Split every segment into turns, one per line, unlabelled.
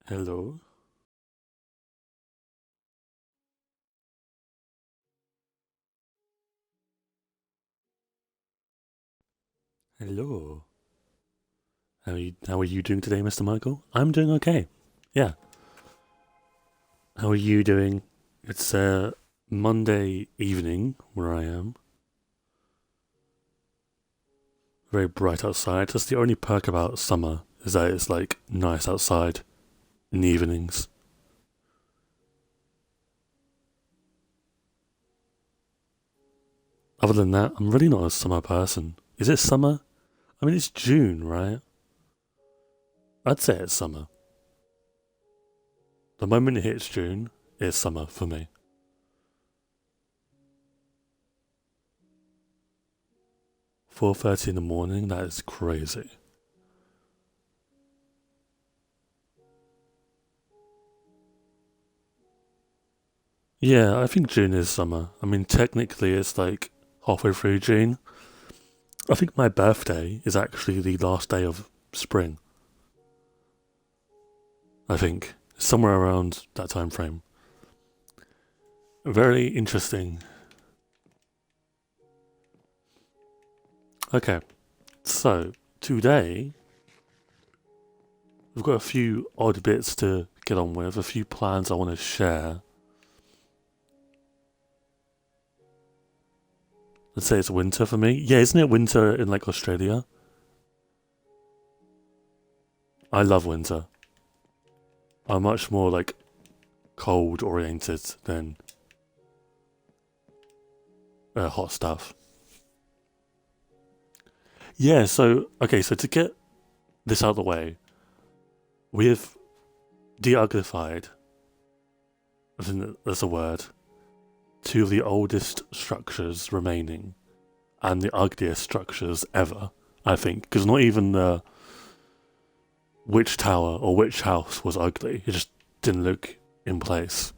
Hello. Hello. How are you doing today, Mr. Michael? I'm doing okay. Yeah. How are you doing? It's Monday evening where I am. Very bright outside. That's the only perk about summer is that it's like nice outside in the evenings. Other than that, I'm really not a summer person. Is it summer? I mean, it's June, right? I'd say it's summer. The moment it hits June, it's summer for me. 4:30 in the morning. That is crazy. Yeah, I think June is summer. I mean, technically, it's like halfway through June. I think my birthday is actually the last day of spring. I think somewhere around that time frame. Very interesting. Okay, so today we've got a few odd bits to get on with, a few plans I want to share. Let's say it's winter for me. Yeah, isn't it winter in like Australia? I love winter. I'm much more like cold oriented than hot stuff. Yeah, so okay, so to get this out of the way, we've de-uglified, I think that's a word, two of the oldest structures remaining and the ugliest structures ever, I think, because not even the witch tower or witch house was ugly. It just didn't look in place.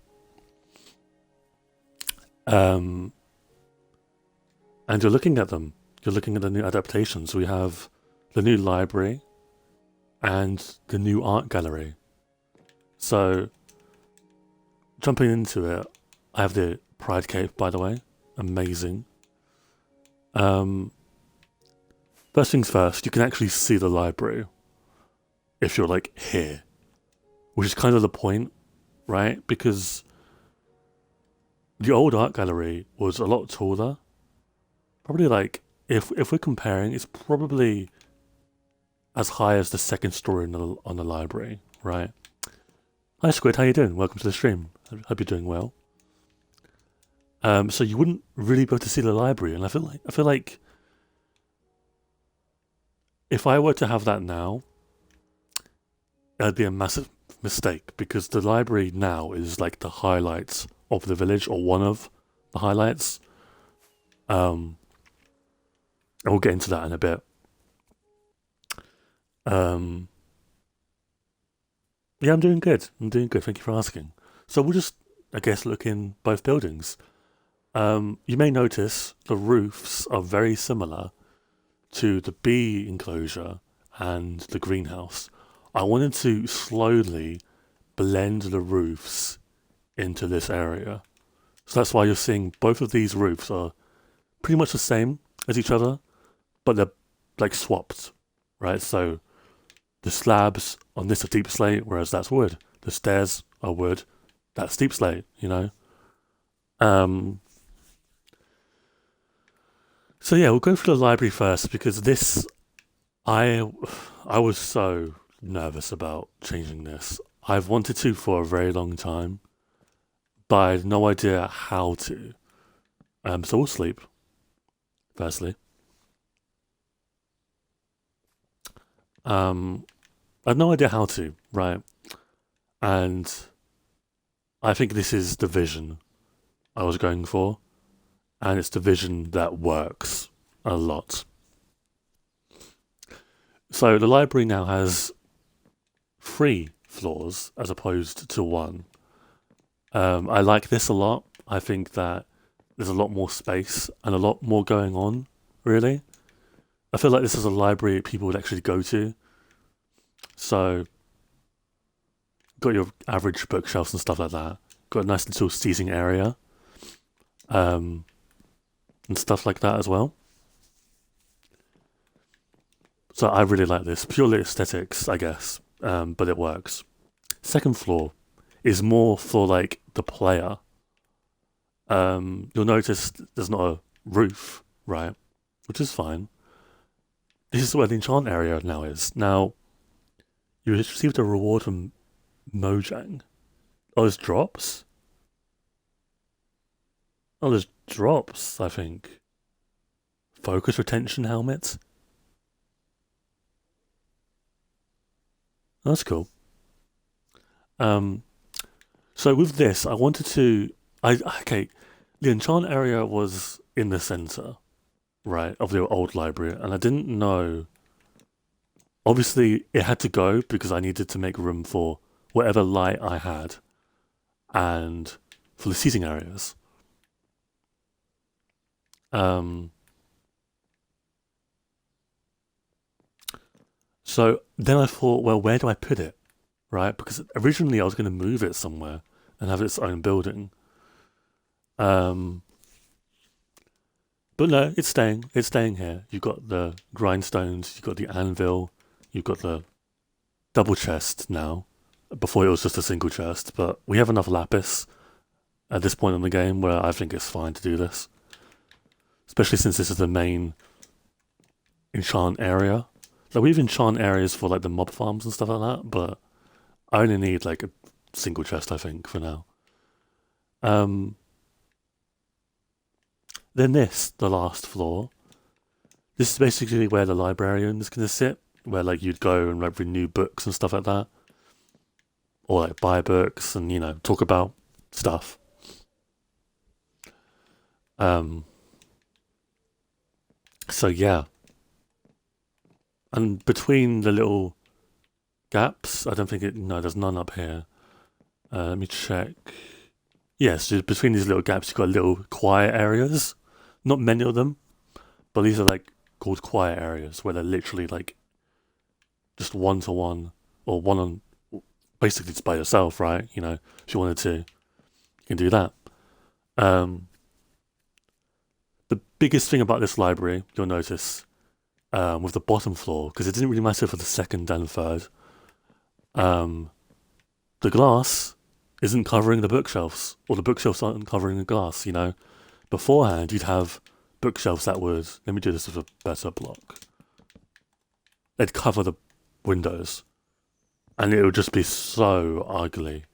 Um, and you're looking at them. You're looking at the new adaptations. We have the new library and the new art gallery. So, jumping into it, I have the Pride Cave, by the way. Amazing. Um, First things first, you can actually see the library if you're like here, which is kind of the point, right? Because the old art gallery was a lot taller. Probably like if we're comparing, it's probably as high as the second story on the library, right? Hi Squid, how you doing? Welcome to the stream. Hope you're doing well. So you wouldn't really be able to see the library, and I feel like if I were to have that now, it'd be a massive mistake because the library now is like the highlights of the village or one of the highlights. Um, and we'll get into that in a bit. Um, yeah, I'm doing good. I'm doing good. Thank you for asking. So we'll just, I guess, look in both buildings. You may notice the roofs are very similar to the bee enclosure and the greenhouse. I wanted to slowly blend the roofs into this area. So that's why you're seeing both of these roofs are pretty much the same as each other, but they're like swapped, right? So the slabs on this are deep slate, whereas that's wood. The stairs are wood, that's deep slate, you know? Um, so yeah, we'll go for the library first because this, I, I was so nervous about changing this. I've wanted to for a very long time, but I had no idea how to. So we'll sleep, firstly. Um, I had no idea how to, right? And I think this is the vision I was going for, and it's the vision that works a lot. So the library now has three floors as opposed to one. I like this a lot. I think that there's a lot more space and a lot more going on, really. I feel like this is a library people would actually go to. So got your average bookshelves and stuff like that. Got a nice little seating area, um, and stuff like that as well. So I really like this. Purely aesthetics, I guess, but it works. Second floor is more for like the player. You'll notice there's not a roof, right? Which is fine. This is where the enchant area now is. Now, you received a reward from Mojang. Oh, there's drops? Oh, there's drops, I think. Focus retention helmet? That's cool. Um, so with this, I wanted to... okay, the enchant area was in the center, right, of the old library, and I didn't know. Obviously, it had to go because I needed to make room for whatever light I had and for the seating areas. So then I thought, well, where do I put it, right? Because originally I was going to move it somewhere and have its own building. Um, but no, it's staying. It's staying here. You've got the grindstones. You've got the anvil. You've got the double chest now. Before it was just a single chest, but we have enough lapis at this point in the game where I think it's fine to do this. Especially since this is the main enchant area. Like we have enchant areas for like the mob farms and stuff like that, but I only need like a single chest, I think, for now. Um, then this, the last floor. This is basically where the librarian is going to sit, where like you'd go and like renew books and stuff like that, or like buy books and talk about stuff. So yeah, and between the little gaps, I don't think it. No, there's none up here. Let me check. Yes, between these little gaps, you've got little quiet areas. Not many of them, but these are like called quiet areas where they're literally like just one to one or one on, basically just by yourself, right? If you wanted to, you can do that. Um, the biggest thing about this library, you'll notice, with the bottom floor, because it didn't really matter for the second and third, um, the glass isn't covering the bookshelves, or the bookshelves aren't covering the glass, Beforehand, you'd have bookshelves that would, let me do this with a better block. They'd cover the windows, and it would just be so ugly.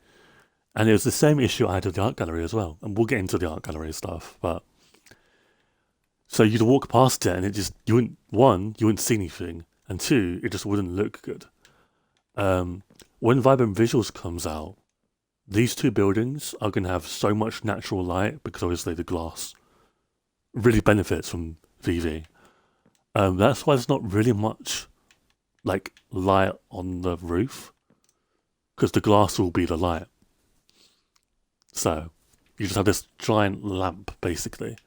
And it was the same issue I had with the art gallery as well, and we'll get into the art gallery stuff, but so you'd walk past it and it just, you wouldn't see anything, and two, it just wouldn't look good. When Vibrant Visuals comes out, these two buildings are going to have so much natural light because obviously the glass really benefits from VV. That's why there's not really much like light on the roof because the glass will be the light. So you just have this giant lamp basically.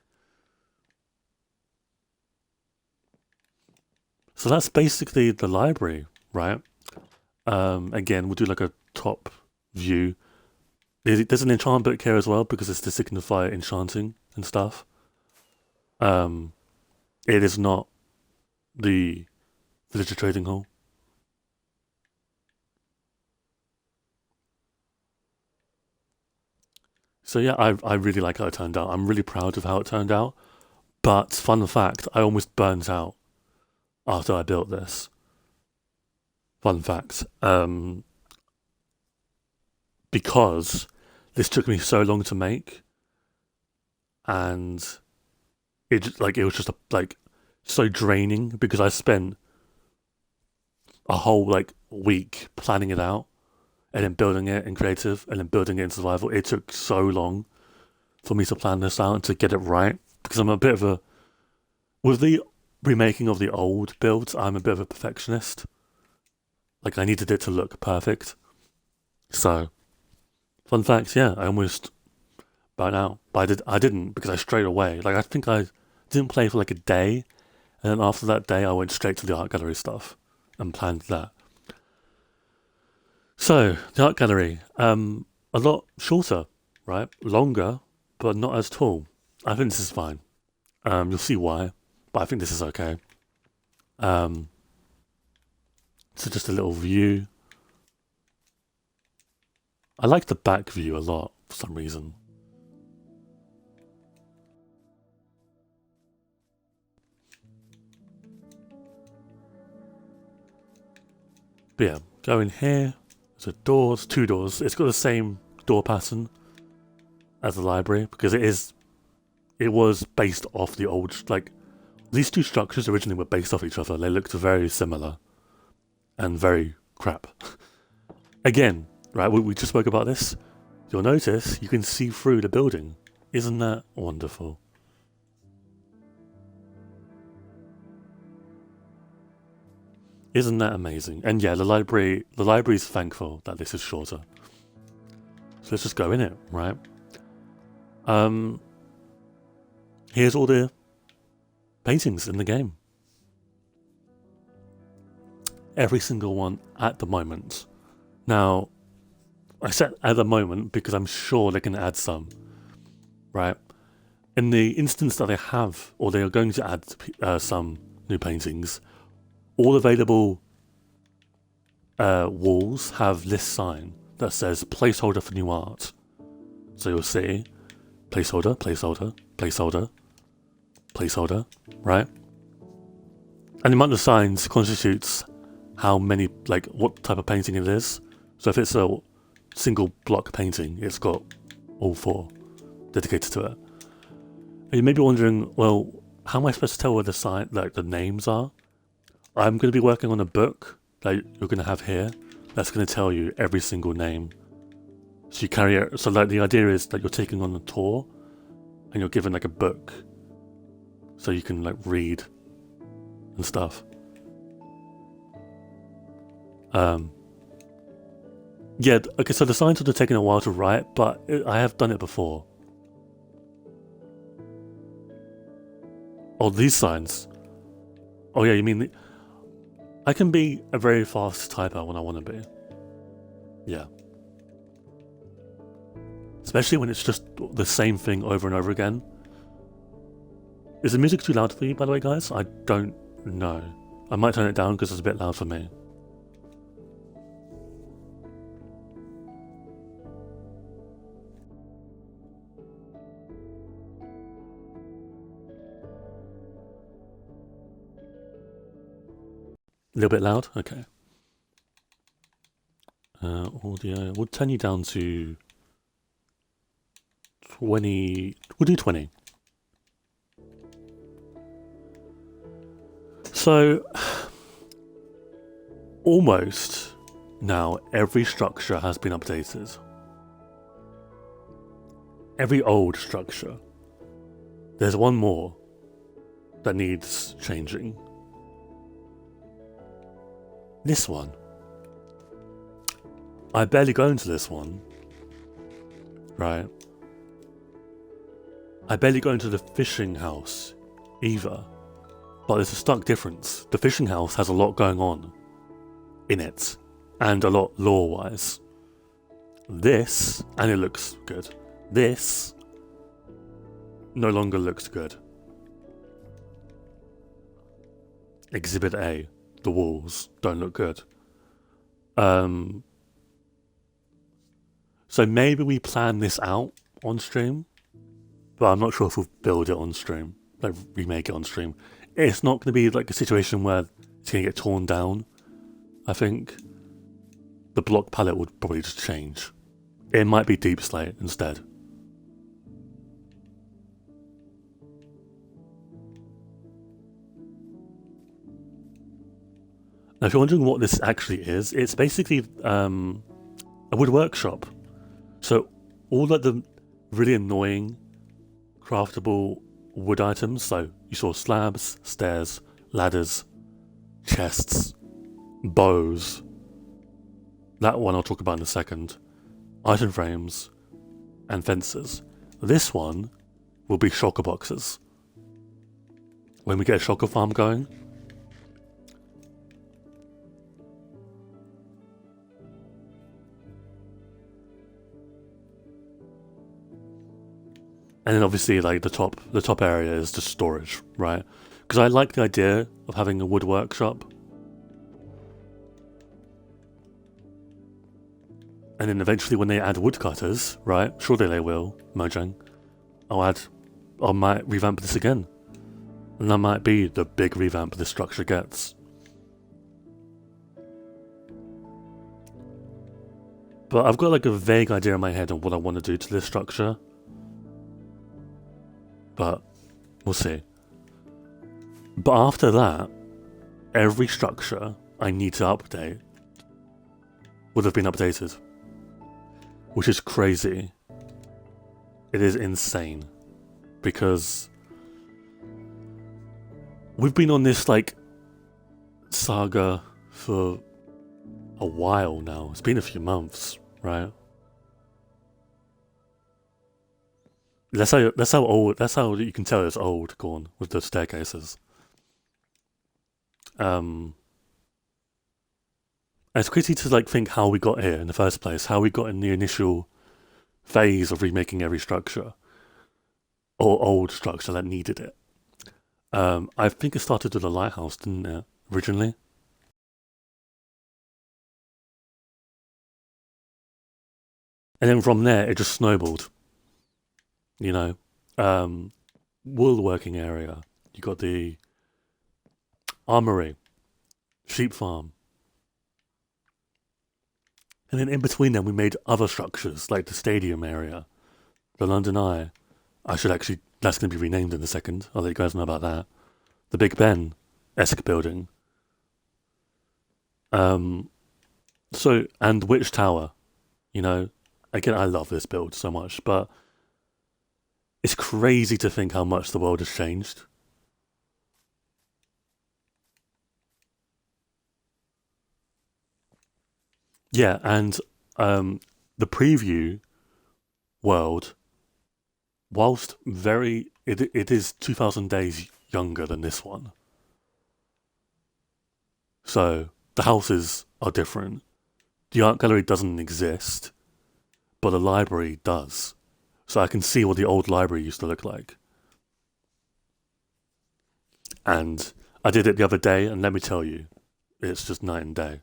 So that's basically the library, right? Again, we'll do like a top view. There's an enchant book here as well because it's to signify enchanting and stuff. It is not the villager trading hall. So yeah, I really like how it turned out. I'm really proud of how it turned out. But fun fact, I almost burnt out after I built this. Fun fact. Because this took me so long to make, and it was just so draining because I spent a whole week planning it out and then building it in creative and then building it in survival. It took so long for me to plan this out and to get it right because I'm a bit of a, with the remaking of the old builds, I'm a bit of a perfectionist. I needed it to look perfect. So, fun fact, yeah, I almost burnt out, but I didn't because I straight away, I think I didn't play for a day, and then after that day I went straight to the art gallery stuff and planned that. So, the art gallery, a lot shorter, right? Longer, but not as tall. I think this is fine. You'll see why, but I think this is okay. Um, so just a little view. I like the back view a lot for some reason. But yeah, go in here. There's a door, there's two doors. It's got the same door pattern as the library because it was based off the old, like, these two structures originally were based off each other. They looked very similar and very crap. Again, right, we just spoke about this. You'll notice you can see through the building. Isn't that wonderful? Isn't that amazing? And yeah, the library's thankful that this is shorter. So let's just go in it, right? Here's all the paintings in the game. Every single one at the moment. Now, I said at the moment because I'm sure they can add some, right? In the instance that they have, or they are going to add some new paintings, all available walls have this sign that says placeholder for new art. So you'll see placeholder, placeholder, placeholder, placeholder, right? And the amount of signs constitutes how many, like, what type of painting it is. So if it's a single block painting, it's got all four dedicated to it. And you may be wondering, well, how am I supposed to tell where the sign, like the names are? I'm going to be working on a book that you're going to have here that's going to tell you every single name. So you carry it. So like the idea is that you're taking on a tour and you're given like a book so you can like read and stuff. Yeah, okay, so the signs would have taken a while to write, but I have done it before. Oh, these signs. Oh yeah, you mean... I can be a very fast typer when I want to be. Yeah. Especially when it's just the same thing over and over again. Is the music too loud for you, by the way, guys? I don't know. I might turn it down because it's a bit loud for me. A little bit loud? Okay. Audio. We'll turn you down to 20. We'll do 20. So, almost now every structure has been updated. Every old structure. There's one more that needs changing. This one. I barely go into this one. Right. I barely go into the fishing house either. But there's a stark difference. The fishing house has a lot going on in it. And a lot lore-wise. This, and it looks good. This no longer looks good. Exhibit A. The walls don't look good. So maybe we plan this out on stream, but I'm not sure if we'll build it on stream, like remake it on stream. It's not going to be like a situation where it's going to get torn down. I think the block palette would probably just change. It might be deep slate instead. Now, if you're wondering what this actually is, it's basically a wood workshop. So all of the really annoying craftable wood items, so you saw slabs, stairs, ladders, chests, bows, that one I'll talk about in a second, item frames, and fences. This one will be shulker boxes. When we get a shulker farm going, And then obviously like the top area is just storage, right? Because I like the idea of having a wood workshop. And then eventually when they add woodcutters, right? Surely they will, Mojang. I might revamp this again. And that might be the big revamp this structure gets. But I've got like a vague idea in my head on what I want to do to this structure. But we'll see. But after that, every structure I need to update would have been updated. Which is crazy. It is insane. Because we've been on this like saga for a while now. It's been a few months, right? That's how you can tell it's old, Gorn, with the staircases. It's crazy to like think how we got here in the first place, how we got in the initial phase of remaking every structure or old structure that needed it. I think it started with the lighthouse, didn't it, originally? And then from there, it just snowballed. You know, woolworking area. You got the armory, sheep farm. And then in between them, we made other structures, like the stadium area, the London Eye. That's going to be renamed in a second. I'll let you guys know about that. The Big Ben-esque building. And Witch Tower. You know, again, I love this build so much, but it's crazy to think how much the world has changed. Yeah, and the preview world, whilst it is 2,000 days younger than this one. So the houses are different. The art gallery doesn't exist, but the library does. So I can see what the old library used to look like. And I did it the other day, and let me tell you, it's just night and day.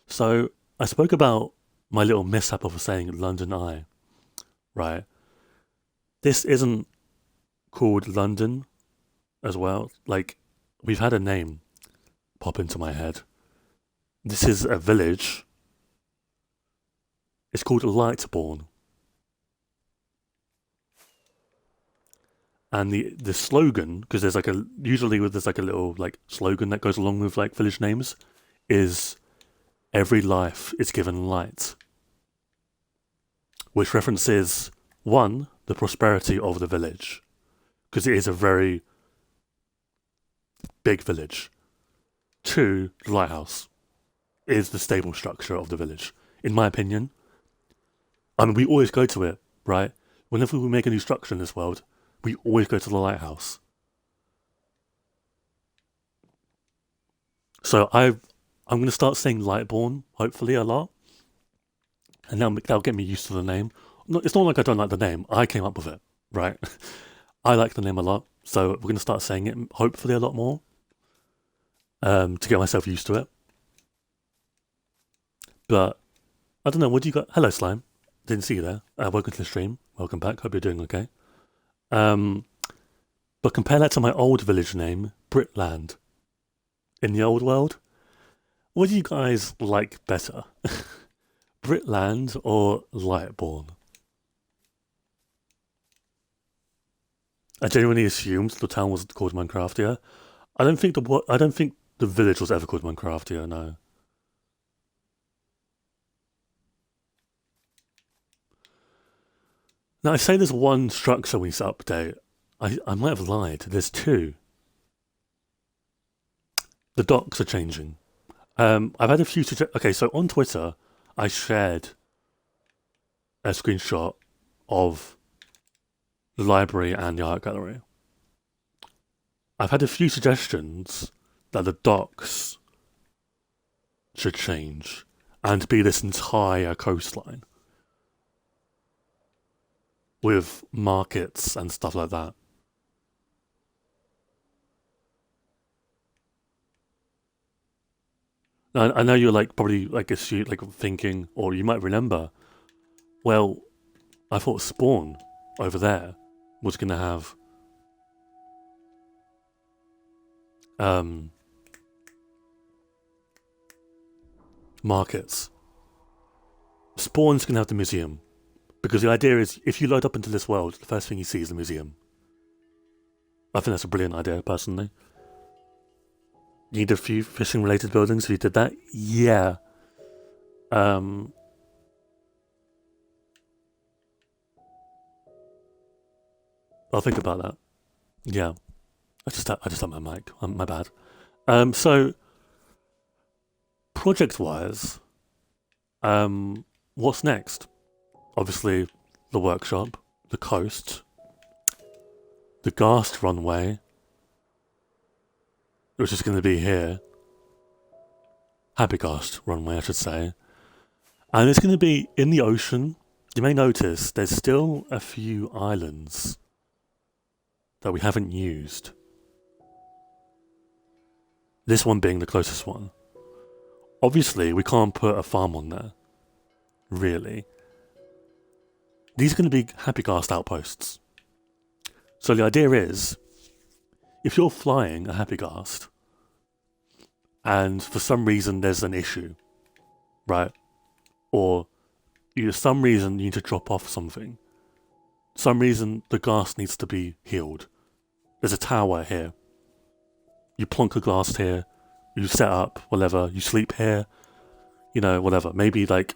So I spoke about my little mishap of saying London Eye, right? This isn't called London as well. Like, we've had a name pop into my head. This is a village. It's called Lightbourne. And the slogan, because there's there's like a little like slogan that goes along with like village names, is every life is given light. Which references, one, the prosperity of the village, because it is a very big village. Two, the lighthouse is the stable structure of the village, in my opinion. And we always go to it, right? Whenever we make a new structure in this world, we always go to the lighthouse. So I'm going to start saying Lightbourne, hopefully, a lot. And that'll get me used to the name. It's not like I don't like the name. I came up with it, right? I like the name a lot. So we're going to start saying it, hopefully, a lot more. To get myself used to it. But, I don't know, what do you got? Hello, Slime. Didn't see you there. Welcome to the stream. Welcome back. Hope you're doing okay. But compare that to my old village name, Britland. In the old world, what do you guys like better? Britland or Lightbourne? I genuinely assumed the town was called Minecraftia. I don't think the village was ever called Minecraftia, no. Now I say there's one structure we need to update. I might have lied. There's two. The docks are changing. I've had a few okay, so on Twitter, I shared a screenshot of the library and the art gallery. I've had a few suggestions that the docks should change and be this entire coastline. with markets and stuff like that. I know you're like probably like thinking, or you might remember. Well, I thought Spawn over there was gonna have markets. Spawn's gonna have the museum because the idea is if you load up into this world, the first thing you see is the museum. I think that's a brilliant idea, personally. You need a few fishing related buildings if you did that. Yeah. I'll think about that. Yeah. I just had my mic. My bad. So project wise, what's next? Obviously, the workshop, the coast, the ghast runway, which is going to be here. Happy ghast runway, I should say. And it's going to be in the ocean. You may notice there's still a few islands that we haven't used. This one being the closest one. Obviously, we can't put a farm on there. Really. These are going to be happy ghast outposts. So the idea is, if you're flying a happy ghast, and for some reason there's an issue, right? Or for some reason you need to drop off something. Some reason the ghast needs to be healed. There's a tower here. You plonk a ghast here, you set up, whatever, you sleep here, whatever. Maybe like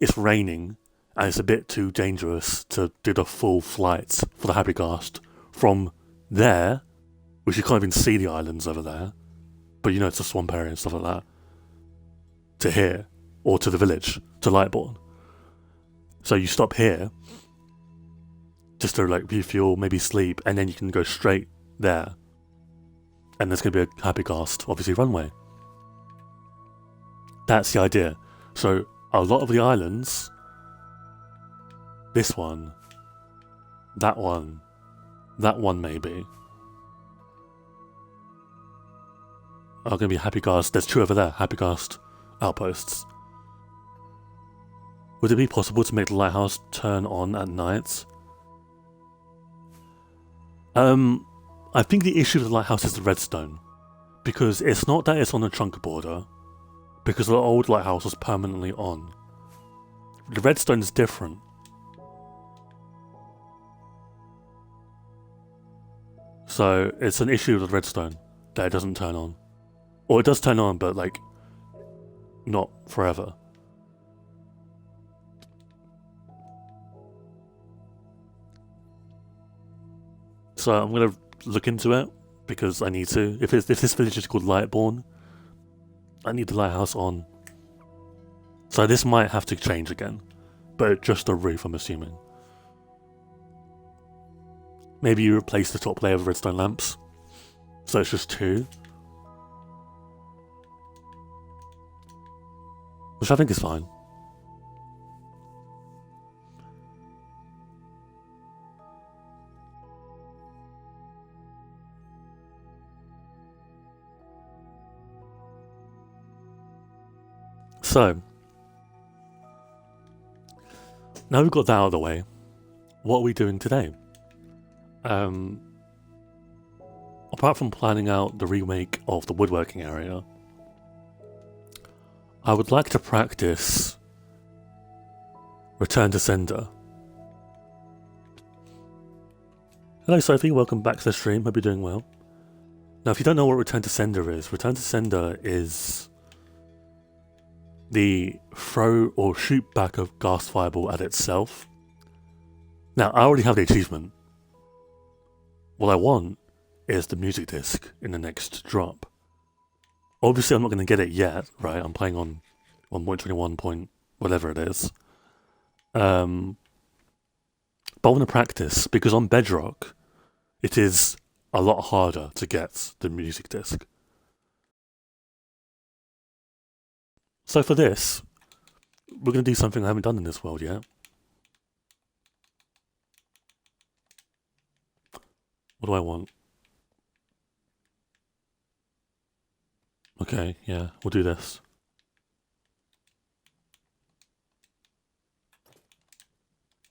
it's raining and it's a bit too dangerous to do the full flights for the happy ghast from there, which you can't even see the islands over there, but it's a swamp area and stuff like that, to here, or to the village, to Lightbourne. So you stop here, just to like refuel, maybe sleep, and then you can go straight there. And there's going to be a happy ghast, obviously, runway. That's the idea. So a lot of the islands, this one, that one maybe, are going to be happy ghast. There's two over there, happy ghast outposts. Would it be possible to make the lighthouse turn on at night? I think the issue with the lighthouse is the redstone. Because it's not that it's on a chunk border, because the old lighthouse was permanently on. The redstone is different. So it's an issue with the redstone that it doesn't turn on. Or it does turn on, but like, not forever. So I'm going to look into it, because I need to. If this village is called Lightbourne, I need the lighthouse on. So this might have to change again, but just the roof, I'm assuming. Maybe you replace the top layer of redstone lamps, so it's just two. Which I think is fine. So, now we've got that out of the way, what are we doing today? Apart from planning out the remake of the woodworking area, I would like to practice Return to Sender. Hello Sophie, welcome back to the stream, hope you're doing well. Now if you don't know what Return to Sender is the throw or shoot back of ghast fireball at itself. Now I already have the achievement. What I want is the music disc in the next drop. Obviously I'm not going to get it yet, right? I'm playing on 1.21 point whatever it is. But I want to practice, because on Bedrock it is a lot harder to get the music disc. So for this, we're going to do something I haven't done in this world yet. What do I want? Okay, yeah, we'll do this.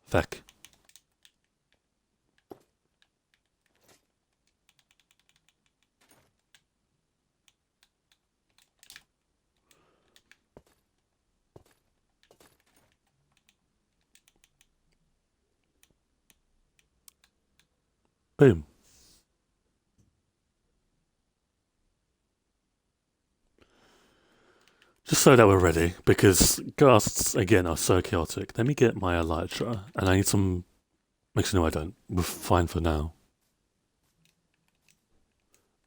Feck. Boom. Just so that we're ready, because ghasts, again, are so chaotic. Let me get my elytra, and I need some... Actually, no, I don't. We're fine for now.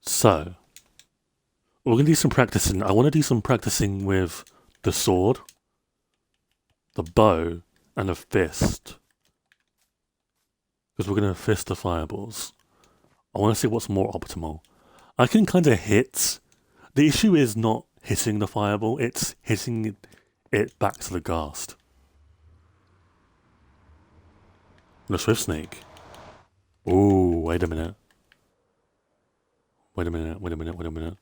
So, we're going to do some practicing. I want to do some practicing with the sword, the bow, and the fist. Because we're going to fist the fireballs. I want to see what's more optimal. I can kind of hit... The issue is not hitting the fireball, it's hitting it back to the ghast. The swift snake. Ooh, wait a minute. Wait a minute.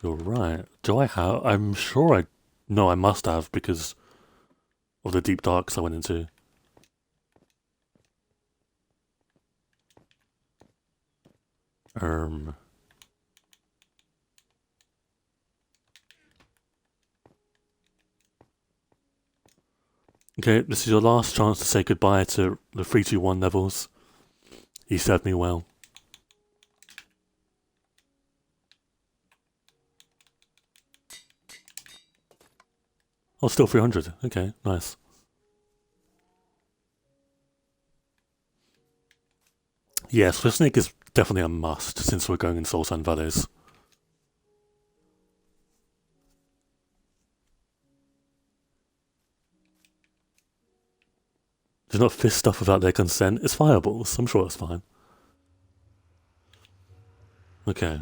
You're right. Do I have... I'm sure I... No, I must have, because of the deep darks I went into. Okay, this is your last chance to say goodbye to the 321 levels. You served me well. Oh, still 300. Okay, nice. Yeah, Swift Snake is definitely a must since we're going in Soul Sand Valleys. Do not fist stuff without their consent. It's fireballs. I'm sure it's fine. Okay.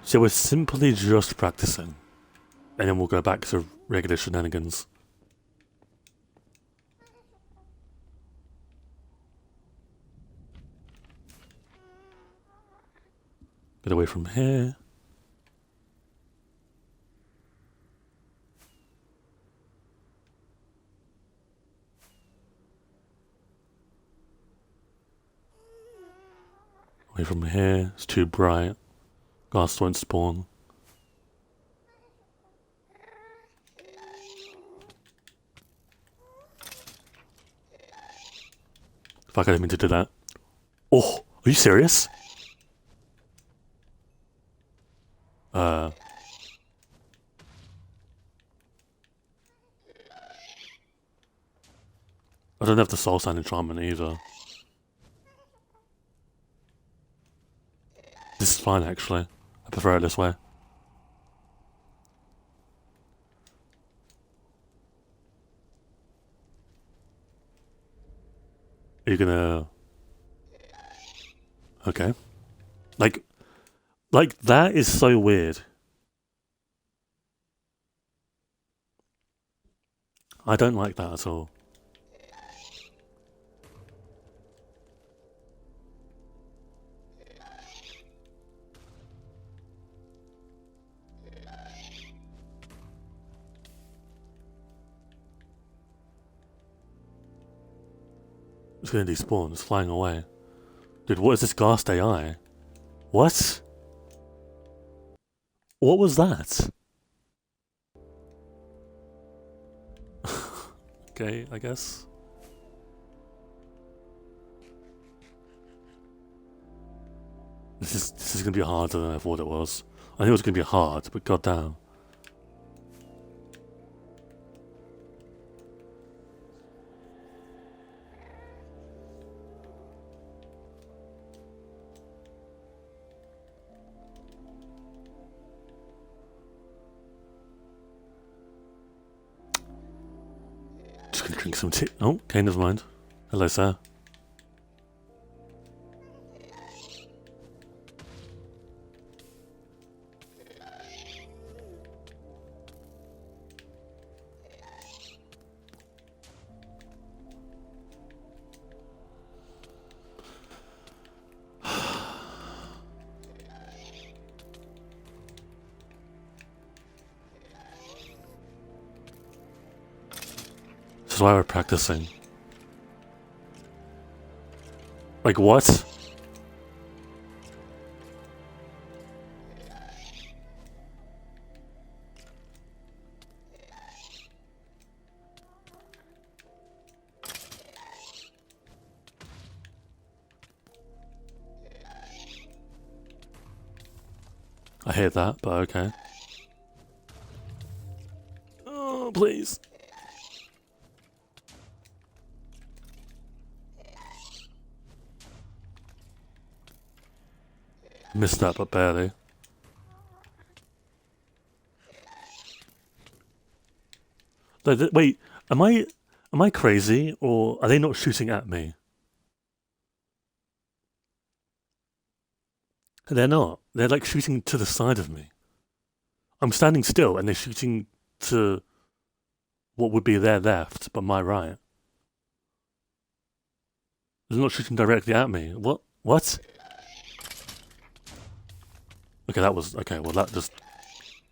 So we're simply just practicing. And then we'll go back to regular shenanigans. Get away from here. Away from here. It's too bright. Ghasts won't spawn. Fuck, I didn't mean to do that. Oh, are you serious? I don't have the Soul Sand enchantment either. This is fine, actually. I prefer it this way. Are you gonna... Okay. Like, that is so weird. I don't like that at all. It's gonna despawn. It's flying away. Dude, what is this ghast AI? What? What was that? Okay, I guess. This is gonna be harder than I thought it was. I knew it was gonna be hard, but goddamn. Just gonna drink some tea. Oh, okay, never mind. Hello, sir. is why we're practicing. Like what? I hate that, but okay. Oh, please. Missed that, but barely. Wait, am I crazy, or are they not shooting at me? They're not. They're like shooting to the side of me. I'm standing still, and they're shooting to what would be their left, but my right. They're not shooting directly at me. What? What? Okay, that was okay. Well, that just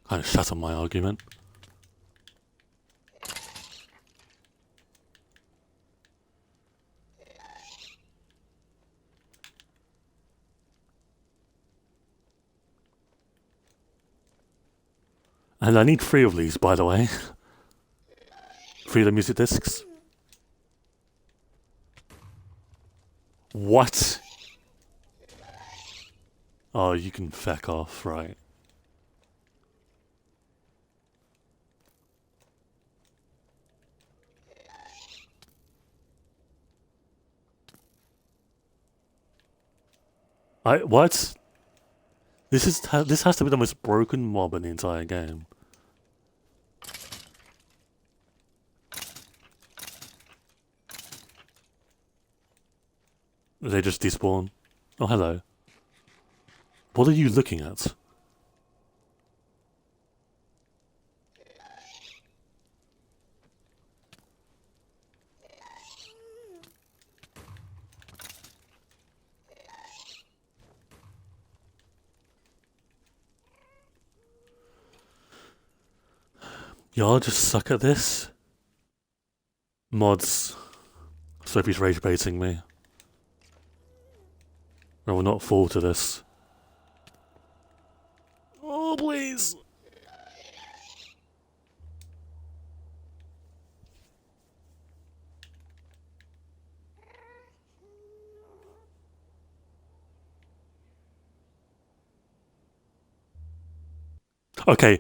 kind of shattered my argument. And I need 3 of these, by the way. 3 of the music discs. What? Oh, you can feck off, right? What? This has to be the most broken mob in the entire game. They just despawn. Oh, hello. What are you looking at? Y'all just suck at this? Mods. Sophie's rage baiting me. I will not fall to this. Oh, please! Okay,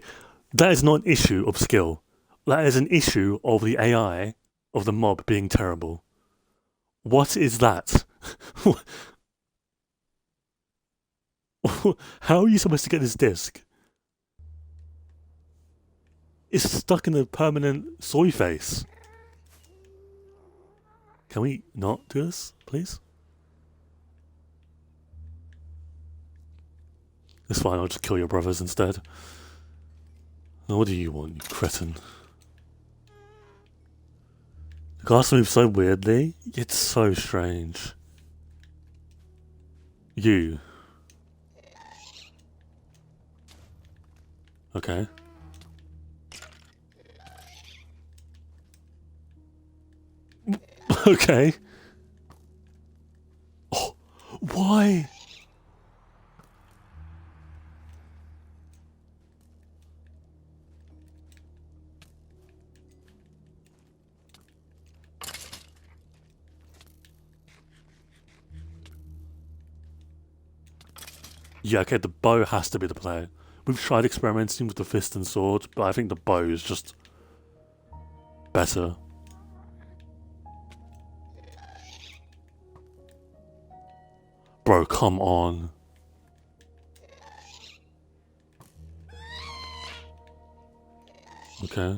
that is not an issue of skill. That is an issue of the AI of the mob being terrible. What is that? How are you supposed to get this disc? It's stuck in a permanent soy face. Can we not do this, please? It's fine, I'll just kill your brothers instead. Now, what do you want, you cretin? The glass moves so weirdly. It's so strange. You. Okay. Okay. Oh, why? Yeah, okay, the bow has to be the play. We've tried experimenting with the fist and sword, but I think the bow is just better. Bro, come on. Okay.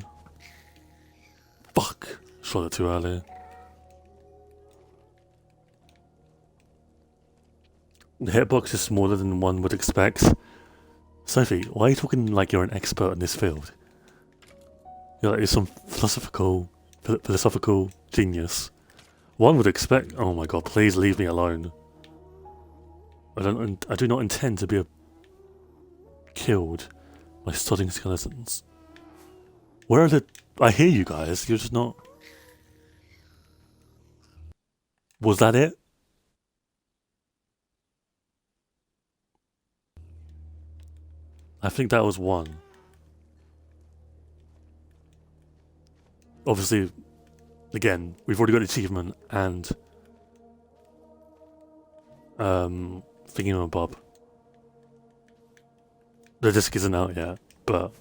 Fuck. Shot it too early. The hitbox is smaller than one would expect. Sophie, why are you talking like you're an expert in this field? You're some philosophical genius. One would expect. Oh my god! Please leave me alone. I do not intend to be killed by sodding skeletons. Where are the? I hear you guys. You're just not. Was that it? I think that was one. Obviously, again, we've already got achievement and Bob. The disc isn't out yet, but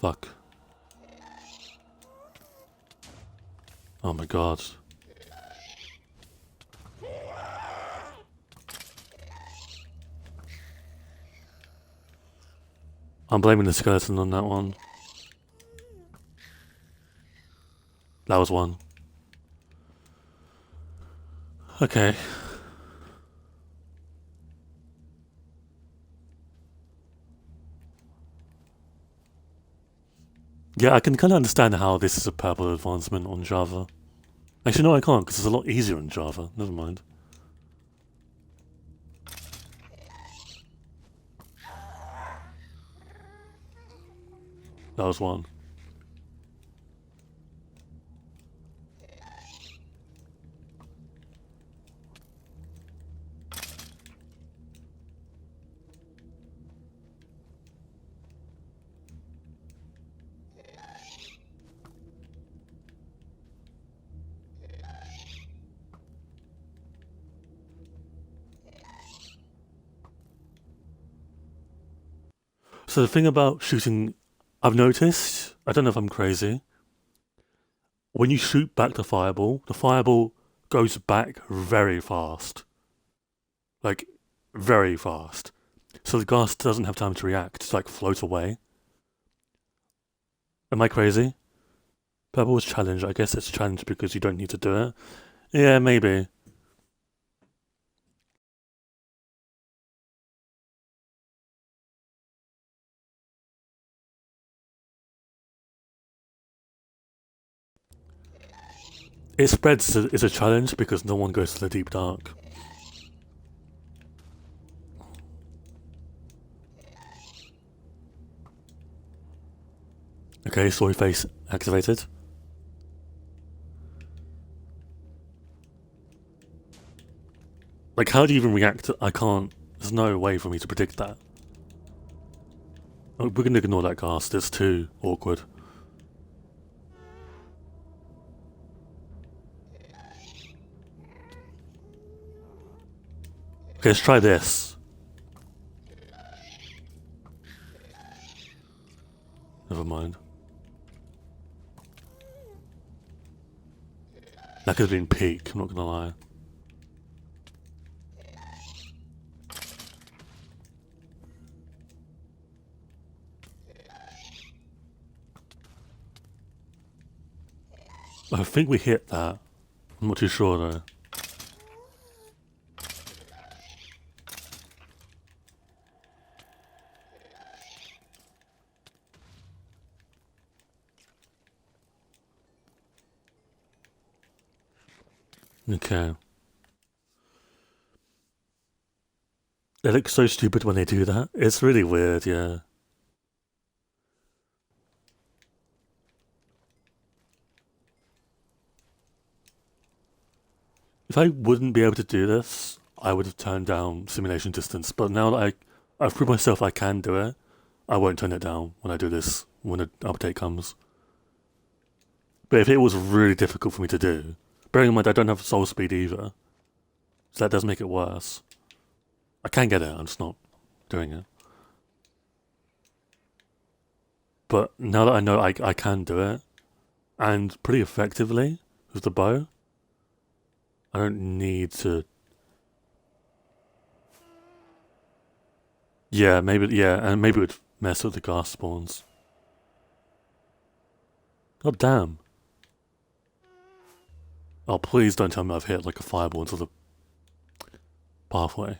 fuck. Oh my god. I'm blaming the skeleton on that one. That was one. Okay. Yeah, I can kind of understand how this is a purple advancement on Java. Actually, no, I can't, because it's a lot easier in Java. Never mind. That was one. So the thing about shooting, I've noticed, I don't know if I'm crazy, when you shoot back the fireball goes back very fast. Like, very fast. So the ghast doesn't have time to react, to like float away. Am I crazy? Purple was challenged. I guess it's challenged because you don't need to do it. Yeah, maybe. It spreads is a challenge because no one goes to the deep dark. Okay, soy face activated. Like, how do you even react? I can't. There's no way for me to predict that. Oh, we're gonna ignore that ghast. It's too awkward. Okay, let's try this. Never mind. That could have been peak, I'm not gonna lie. I think we hit that. I'm not too sure though. Okay. They look so stupid when they do that. It's really weird, yeah. If I wouldn't be able to do this, I would have turned down simulation distance. But now that I've proved myself I can do it, I won't turn it down when I do this, when the update comes. But if it was really difficult for me to do, bearing in mind I don't have soul speed either, so that does make it worse. I can get it, I'm just not doing it. But now that I know I can do it, and pretty effectively with the bow, I don't need to. Yeah, and maybe it would mess with the ghast spawns. God damn. Oh, please don't tell me I've hit like a fireball into the pathway.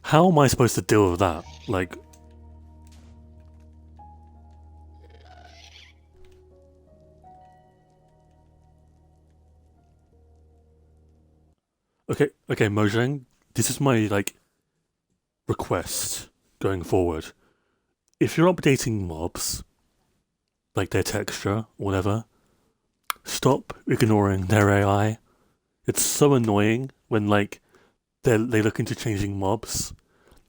How am I supposed to deal with that? Like, okay, Mojang, this is my like request going forward. If you're updating mobs, like their texture, whatever, stop ignoring their AI. It's so annoying when like they look into changing mobs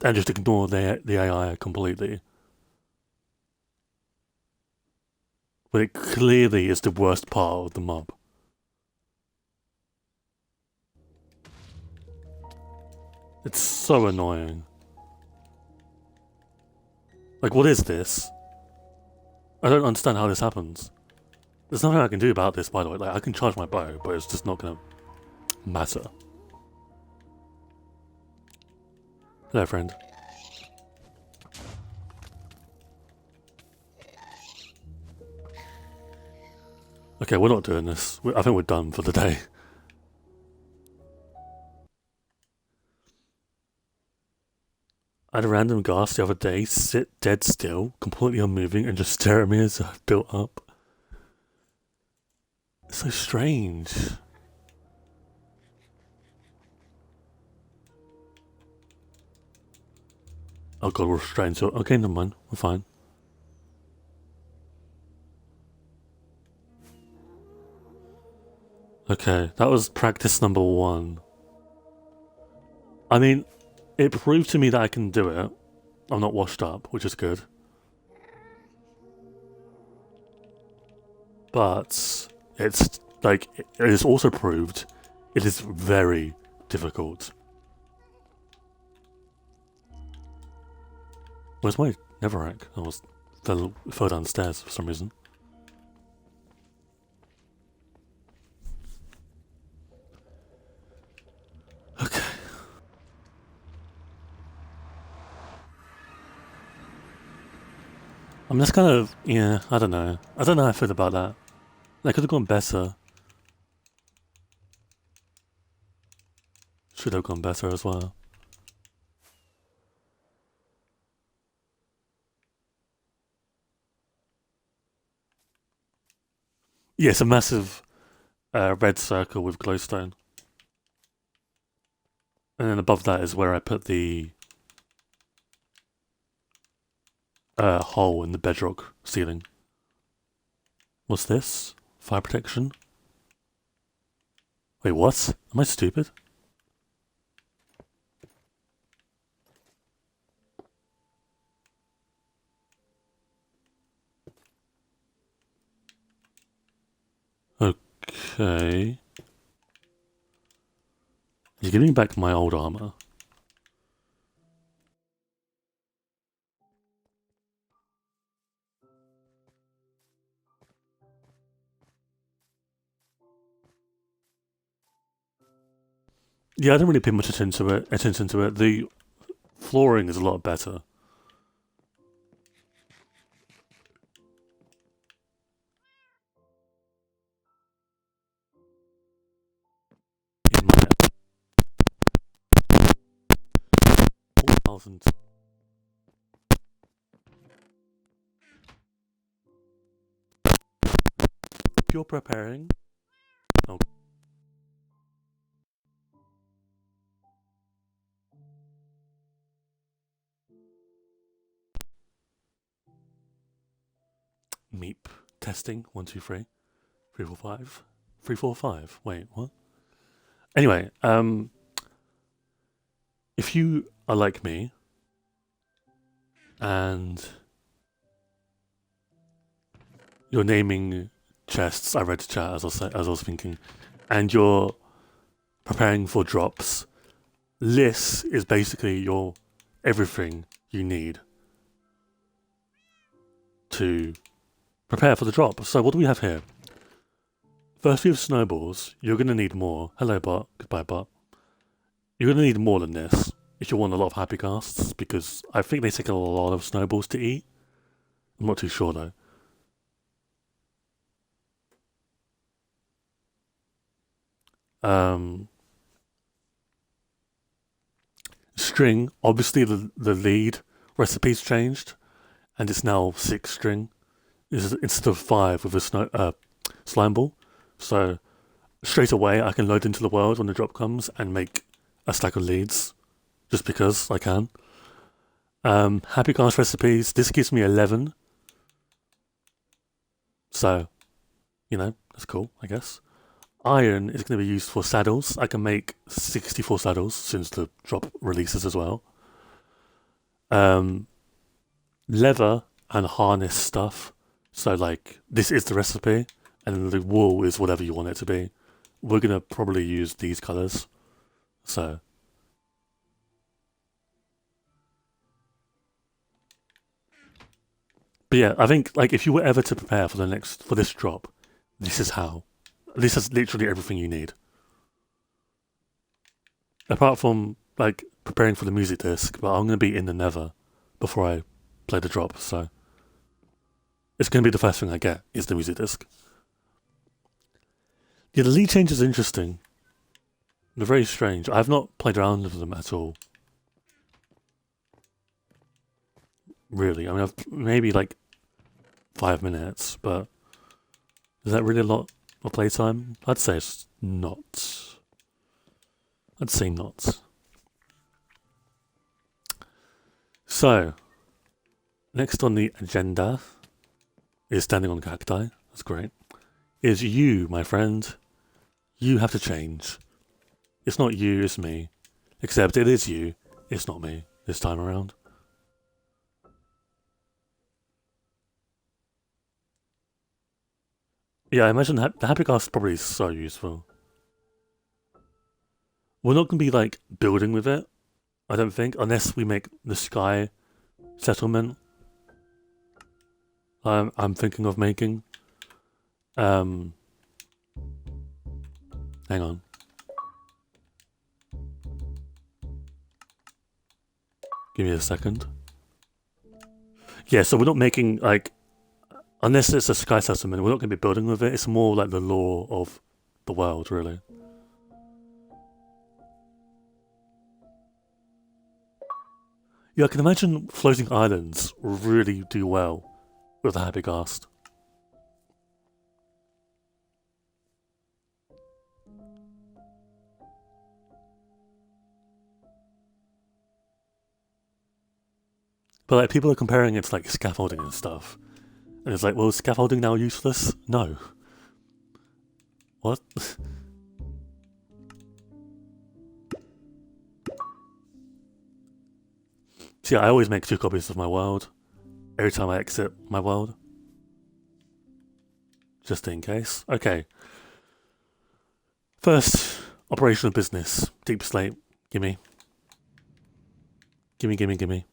and just ignore the AI completely. But it clearly is the worst part of the mob. It's so annoying. Like, what is this? I don't understand how this happens. There's nothing I can do about this, by the way. Like, I can charge my bow, but it's just not gonna matter. Hello, friend. Okay, we're not doing this. I think we're done for the day. I had a random ghast the other day sit dead still, completely unmoving, and just stare at me as I built up. It's so strange. Oh god, we're straight into it. Okay, never mind. We're fine. Okay, that was practice number 1. I mean, it proved to me that I can do it. I'm not washed up, which is good. But it's like, it is also proved it is very difficult. Where's my netherrack? I was fell down the stairs for some reason. Okay. I'm just kind of, yeah, I don't know. I don't know how I feel about that. That could have gone better. Should have gone better as well. Yes, a massive red circle with glowstone. And then above that is where I put the hole in the bedrock ceiling. What's this? Fire protection? Wait, what? Am I stupid? Okay. You're giving me back my old armor. Yeah, I didn't really pay much attention to it. The flooring is a lot better. In my 4,000. If you're preparing, oh, meep testing 1, 2, 3, 3, 4, 5, 3, 4, 5. Wait, what? Anyway, if you are like me and you're naming chests, I read chat as I was thinking, and you're preparing for drops, this is basically your everything you need to prepare for the drop. So what do we have here? First we have snowballs. You're going to need more. Hello bot. Goodbye bot. You're going to need more than this if you want a lot of happy casts, because I think they take a lot of snowballs to eat. I'm not too sure though. string, obviously the lead recipe's changed, and it's now 6 string instead of 5 with a slime ball. So straight away I can load into the world when the drop comes and make a stack of leads, just because I can. Happy Glass recipes, this gives me 11. So, that's cool, I guess. Iron is going to be used for saddles. I can make 64 saddles since the drop releases as well. Leather and harness stuff. So, like, this is the recipe, and the wool is whatever you want it to be. We're going to probably use these colours. So, but yeah, I think, like, if you were ever to prepare for this drop, this is how. This is literally everything you need. Apart from, like, preparing for the music disc, but I'm going to be in the nether before I play the drop, so it's going to be the first thing I get, is the music disc. Yeah, the lead change is interesting. They're very strange. I've not played around with them at all. Really. I mean, I've maybe like 5 minutes, but is that really a lot of playtime? I'd say it's not. I'd say not. So, next on the agenda is standing on cacti. That's great. Is you, my friend. You have to change. It's not you, it's me. Except it is you. It's not me this time around. Yeah, I imagine the Happy Glass probably is so useful. We're not going to be, like, building with it, I don't think, unless we make the sky settlement. I'm thinking of making. Hang on. Give me a second. Yeah, so we're not making, like, unless it's a sky settlement, we're not going to be building with it. It's more like the law of the world, really. Yeah, I can imagine floating islands really do well with the Happy Ghast. But like, people are comparing it to like scaffolding and stuff. And it's like, well, is scaffolding now useless? No. What? See, I always make 2 copies of my world every time I exit my world. Just in case. Okay. First, operational business. Deep slate. Gimme. Gimme, gimme, gimme.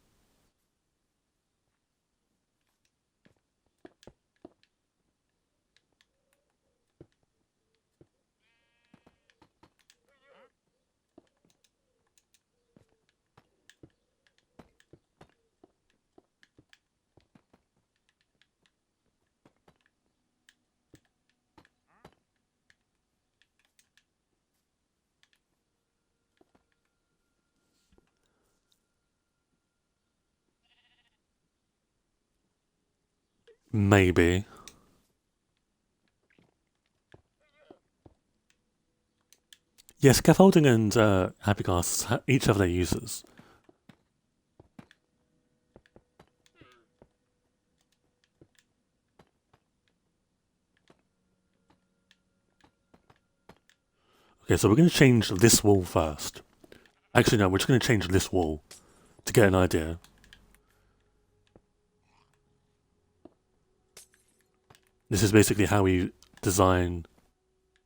Maybe. Yeah, scaffolding and Happy Ghasts each have their uses. Okay, so we're going to change this wall first. Actually, no, we're just going to change this wall to get an idea. This is basically how we design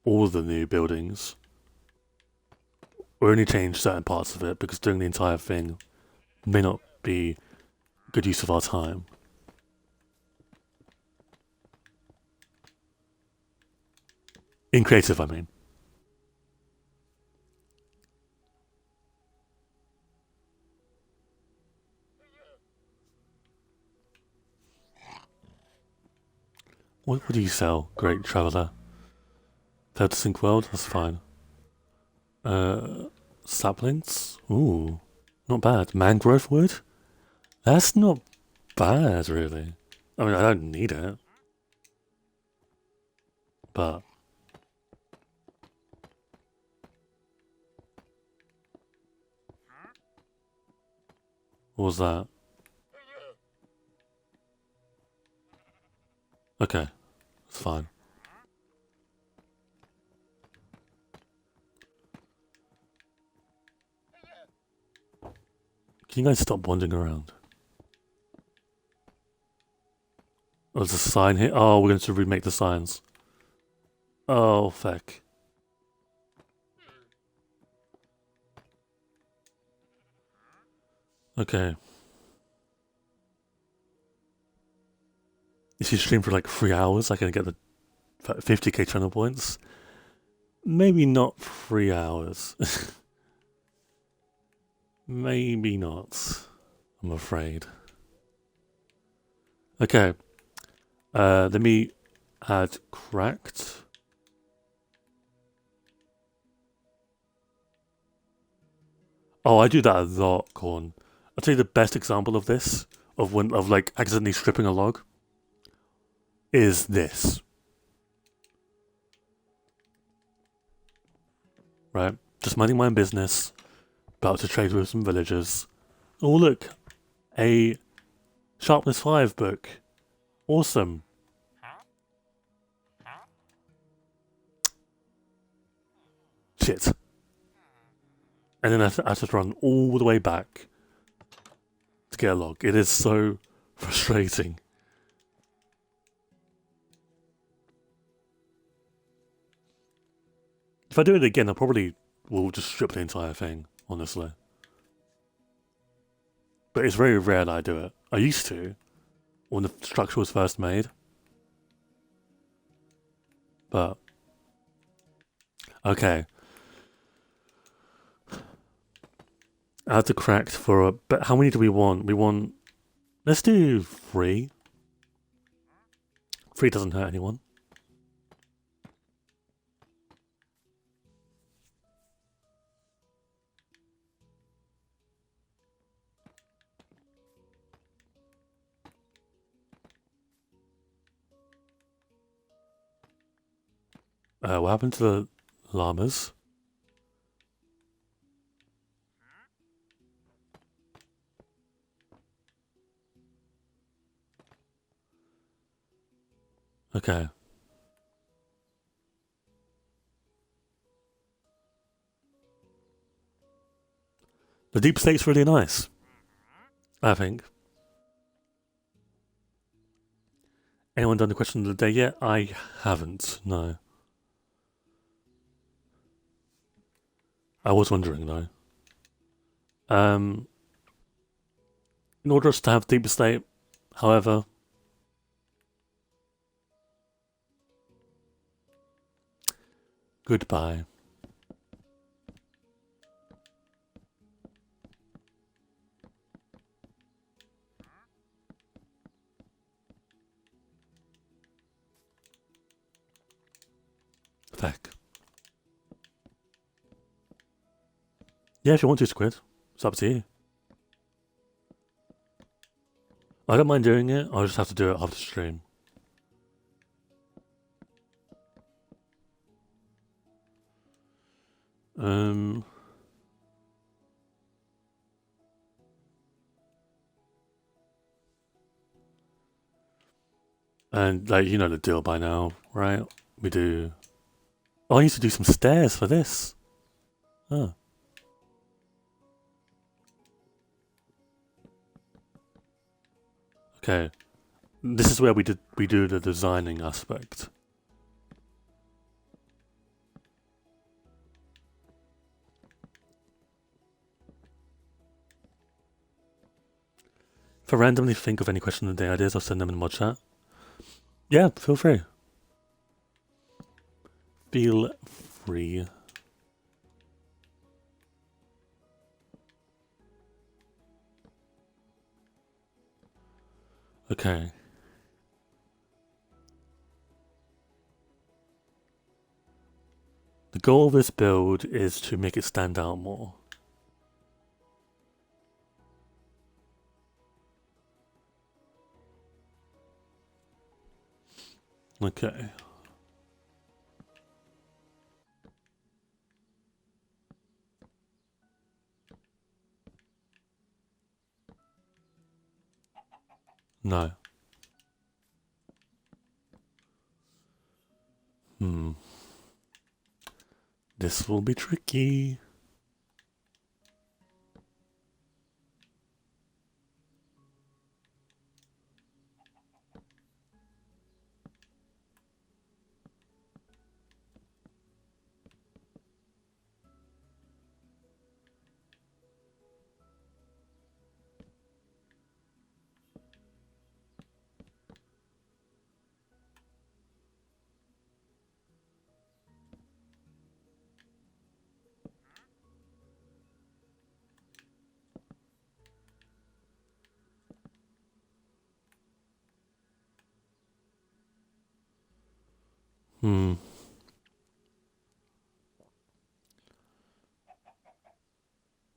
all the new buildings. We only change certain parts of it because doing the entire thing may not be good use of our time. In creative, I mean. What do you sell, great traveller? Failed to sink world? That's fine. Saplings? Ooh. Not bad. Mangrove wood? That's not bad, really. I mean, I don't need it. But... what was that? Okay. It's fine. Can you guys stop wandering around? Oh, there's a sign here. Oh, we're going to remake the signs. Oh, feck. Okay. If you stream for like 3 hours, I can get the 50k channel points. Maybe not 3 hours. Maybe not. I'm afraid. Okay. Let me add cracked. Oh, I do that a lot, Corn. I'll tell you the best example of this, of like accidentally stripping a log, is this. Right? Just minding my own business, about to trade with some villagers. Oh look, a Sharpness 5 book. Awesome. Shit. And then I have to run all the way back to get a log. It is so frustrating. If I do it again, I probably will just strip the entire thing, honestly. But it's very rare that I do it. I used to, when the structure was first made. But, okay. Add the cracked for a... but how many do we want? We want... let's do 3. 3 doesn't hurt anyone. What happened to the llamas? Okay. The deep state's really nice, I think. Anyone done the question of the day yet? I haven't, no. I was wondering though. In order to have deep state, however, goodbye. Feck. Yeah, if you want to, Squid. It's up to you. I don't mind doing it, I'll just have to do it after stream. And, like, you know the deal by now, right? We do... oh, I need to do some stairs for this. Oh. Okay. This is where we do the designing aspect. If I randomly think of any question of the day ideas, I'll send them in the mod chat. Yeah, feel free. Feel free. Okay. The goal of this build is to make it stand out more. Okay. No. This will be tricky.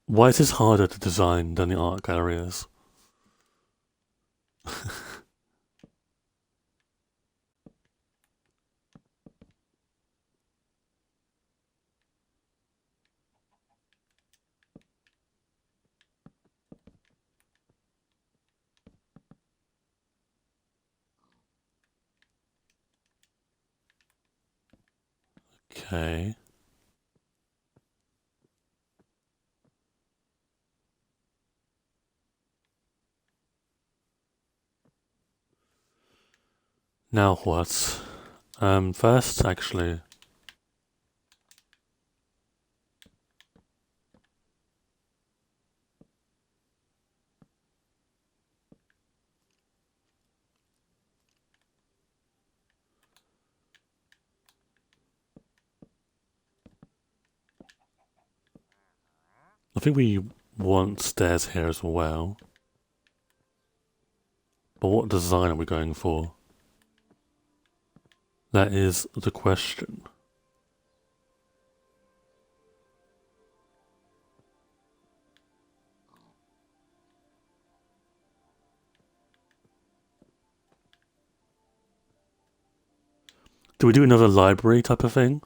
Why is this harder to design than the art gallery is? Okay. Now what? First, actually, I think we want stairs here as well. But what design are we going for? That is the question. Do we do another library type of thing?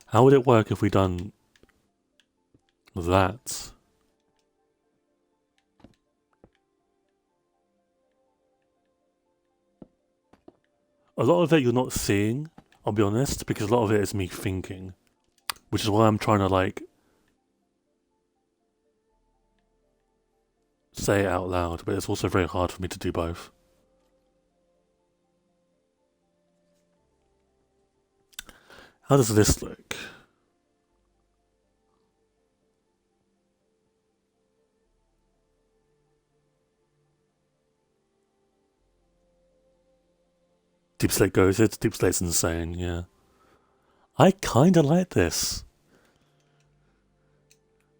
How would it work if we done that? A lot of it you're not seeing, I'll be honest, because a lot of it is me thinking. Which is why I'm trying to, like, say it out loud, but it's also very hard for me to do both. How does this look? Deep Slate goes it. Deep Slate's insane, yeah. I kinda like this.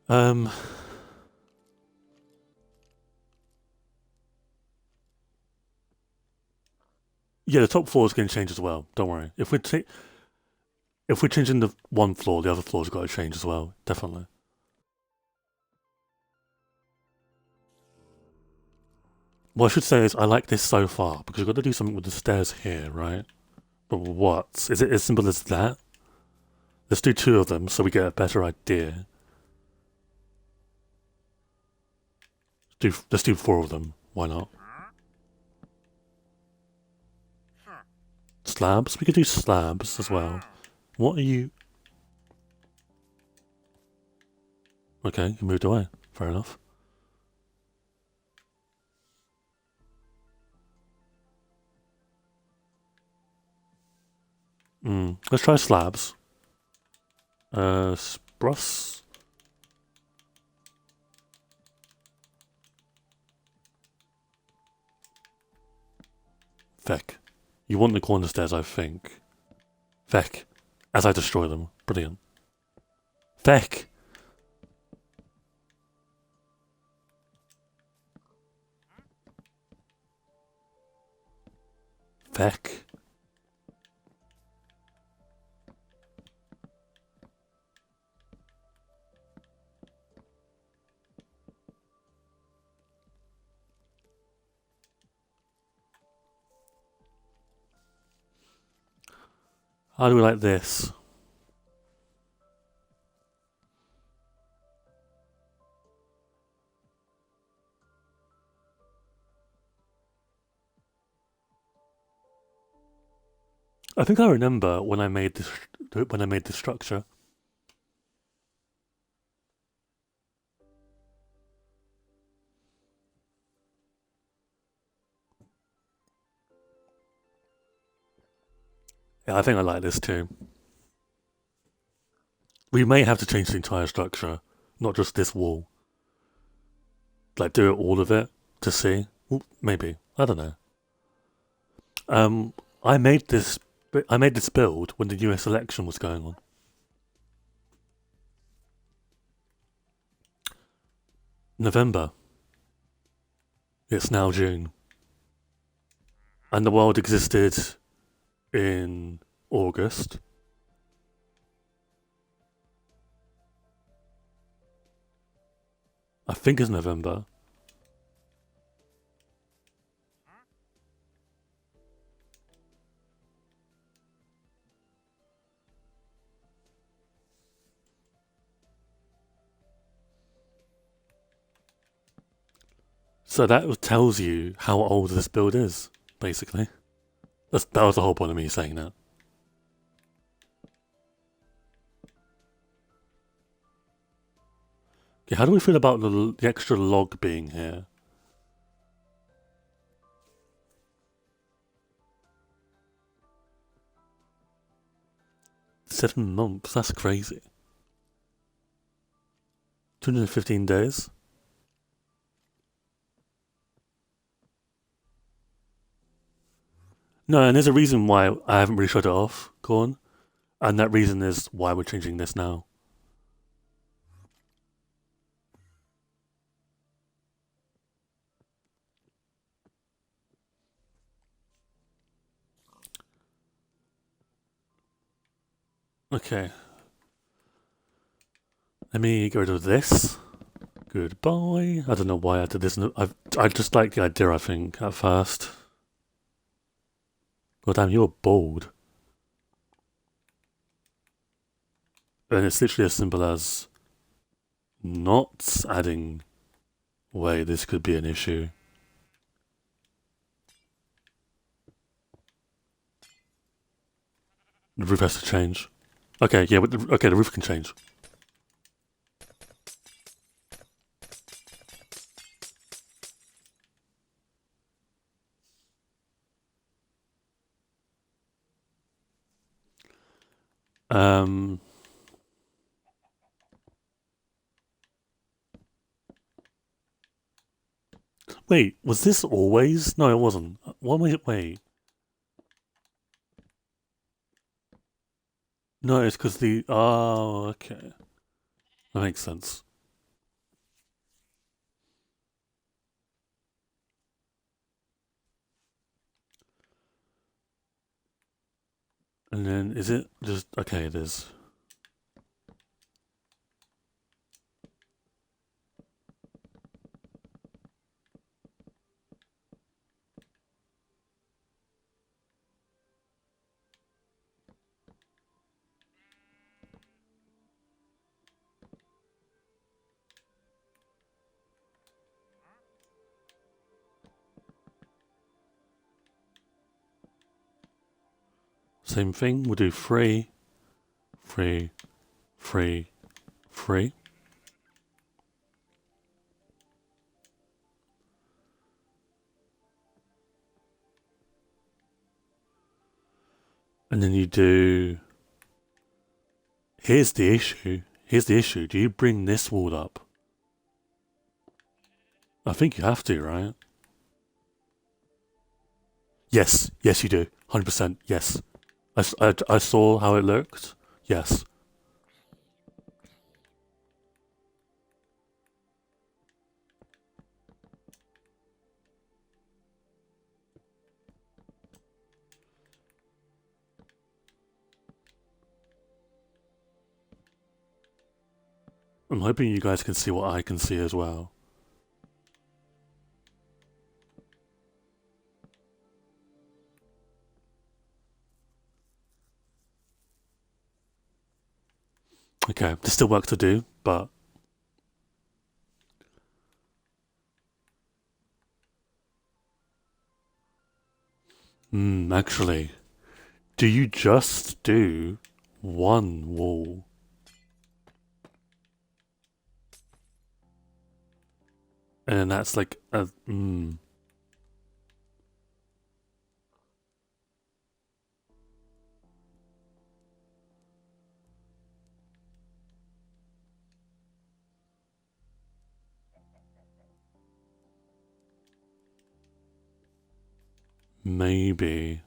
Yeah, the top floor is going to change as well. Don't worry. If we're changing the one floor, the other floor's got to change as well. Definitely. What I should say is I like this so far because we've got to do something with the stairs here, right? But what? Is it as simple as that? Let's do two of them so we get a better idea. Let's do four of them. Why not? Slabs? We could do slabs as well. What are you? Okay, you moved away. Fair enough. Let's try slabs. Spruce. Feck. You want the corner stairs, I think. Feck. As I destroy them. Brilliant. Feck. Feck. How do we like this? I think I remember when I made this structure. Yeah, I think I like this too. We may have to change the entire structure, not just this wall. Like do it all of it to see. Ooh, maybe. I don't know. Um, I made this. I made this build when the US election was going on. November. It's now June. And the world existed in August. I think it's November. So that tells you how old this build is, basically. That was the whole point of me saying that. Okay, how do we feel about the extra log being here? Seven months, that's crazy. 215 days? No, and there's a reason why I haven't really shut it off, Corn. And that reason is why we're changing this now. Okay. Let me get rid of this. Goodbye. I don't know why I did this. I just like the idea, I think, at first. God damn, you're bald. And it's literally as simple as not adding. Wait, this could be an issue. The roof has to change. Okay, yeah, okay, the roof can change. Um, wait, was this always? No, it wasn't. Wait. No, it's because the. Oh, okay. That makes sense. And then is it just. Okay, it is. Same thing. We'll do free, free, free, free. And then you do. Here's the issue. Here's the issue. Do you bring this wall up? I think you have to, right? Yes, yes, you do. 100%. Yes. I saw how it looked. Yes. I'm hoping you guys can see what I can see as well. Okay, there's still work to do, but actually, do you just do one wall? And then that's like a maybe.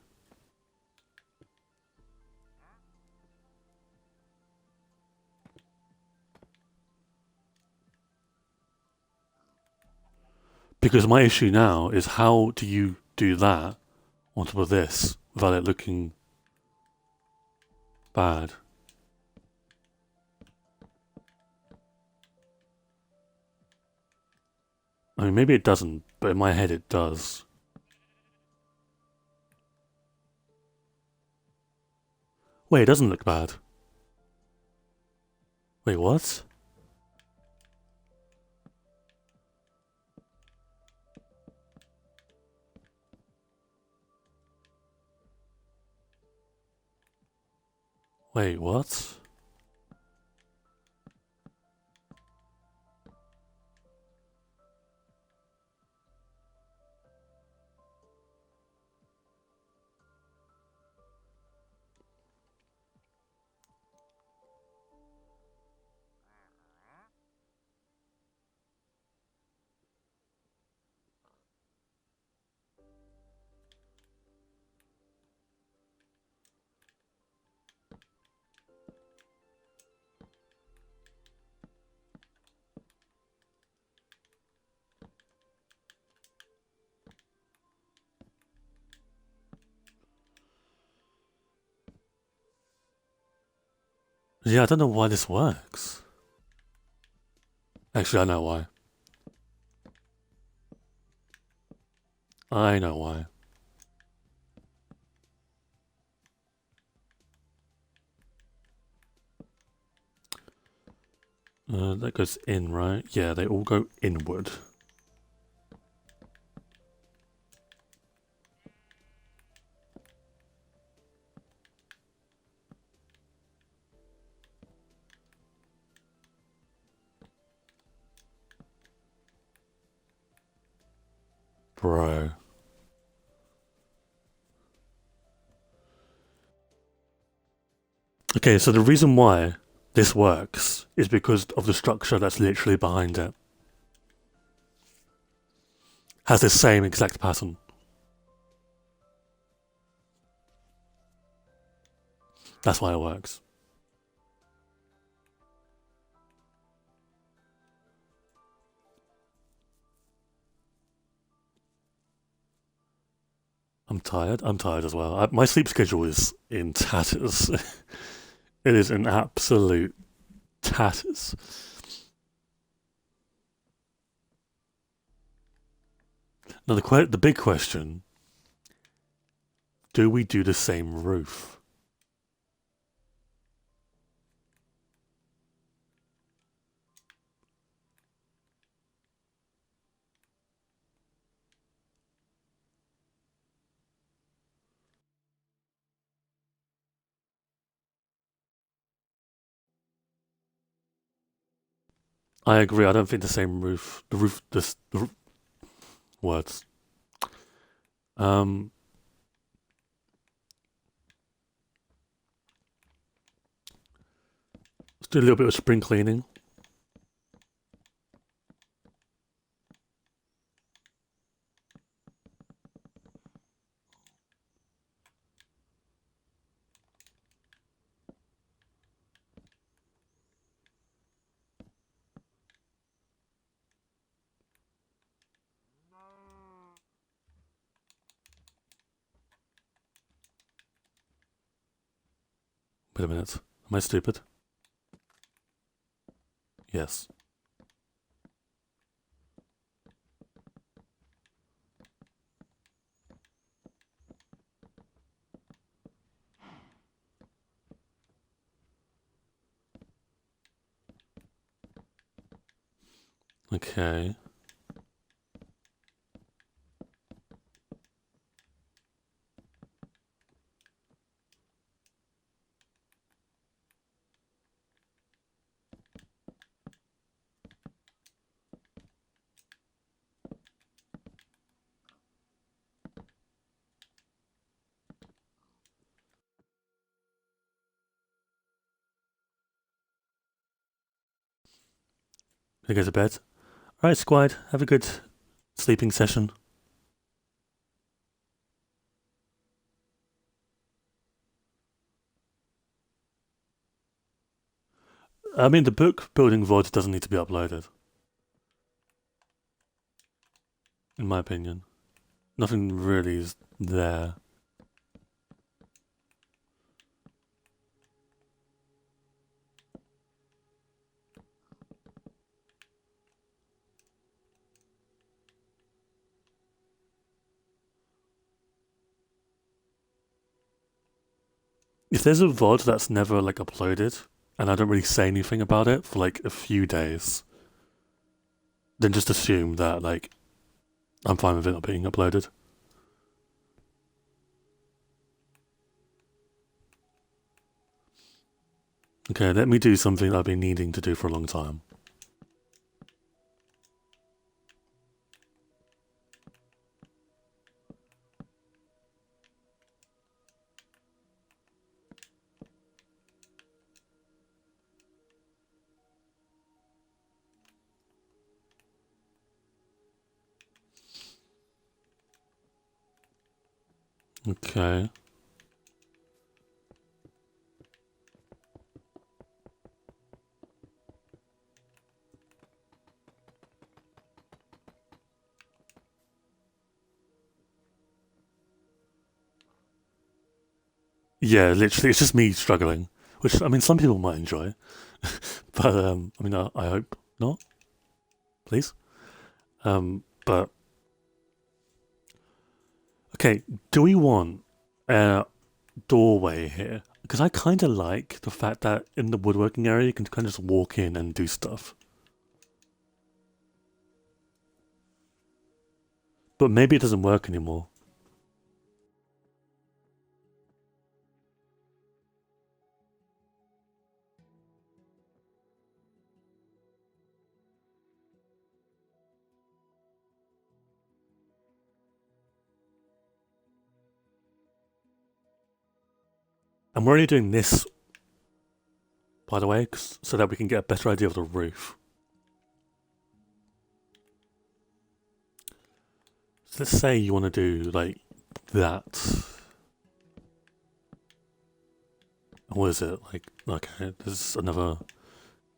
Because my issue now is how do you do that on top of this without it looking bad? I mean, maybe it doesn't, but in my head it does. Wait, it doesn't look bad. Wait, what? Wait, what? Yeah, I don't know why this works. Actually, I know why. I know why. That goes in, right? Yeah, they all go inward. Bro. Okay, so the reason why this works is because of the structure that's literally behind it. Has the same exact pattern. That's why it works. I'm tired. I'm tired as well. My sleep schedule is in tatters. It is in absolute tatters. Now, the big question, do we do the same roof? I agree. I don't think the same roof. The words. Um, let's do a little bit of spring cleaning. Wait a minute. Am I stupid? Yes. Okay. I go to bed. Alright, squad, have a good sleeping session. I mean, the book building VOD doesn't need to be uploaded, in my opinion. Nothing really is there. If there's a VOD that's never like uploaded, and I don't really say anything about it for like a few days, then just assume that like I'm fine with it not being uploaded. Okay, let me do something that I've been needing to do for a long time. Okay. Yeah, literally, it's just me struggling, which I mean, some people might enjoy, but I mean, I hope not. Please. But okay, do we want a doorway here? Because I kind of like the fact that in the woodworking area you can kind of just walk in and do stuff. But maybe it doesn't work anymore. And we're only doing this, by the way, so that we can get a better idea of the roof. So let's say you want to do like that. What is it? Like, okay, there's another.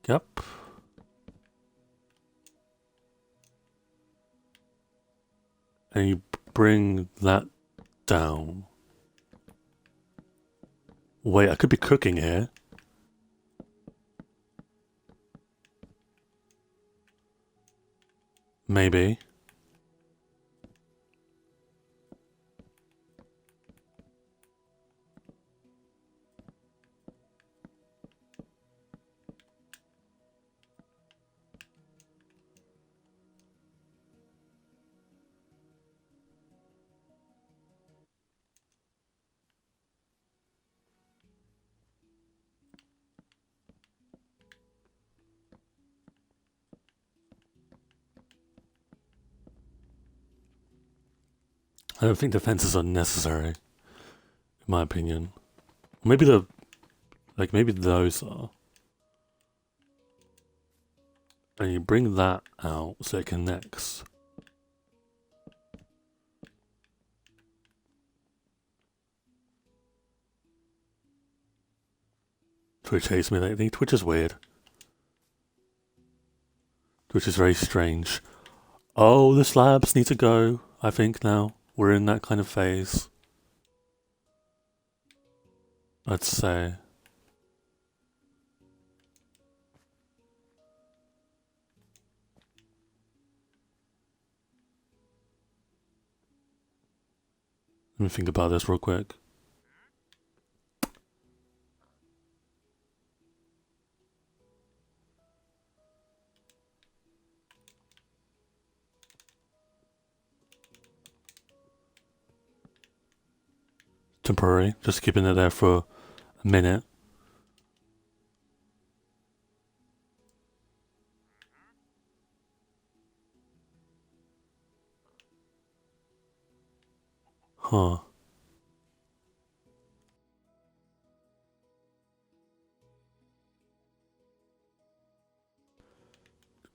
Yep. And you bring that down. Wait, I could be cooking here. Maybe. I don't think defenses are necessary, in my opinion. Maybe maybe those are. And you bring that out so it connects. Twitch hates me lately. Twitch is weird. Twitch is very strange. Oh, the slabs need to go, I think now. We're in that kind of phase. I'd say. Let me think about this real quick. temporary, just keeping it there for a minute. Huh.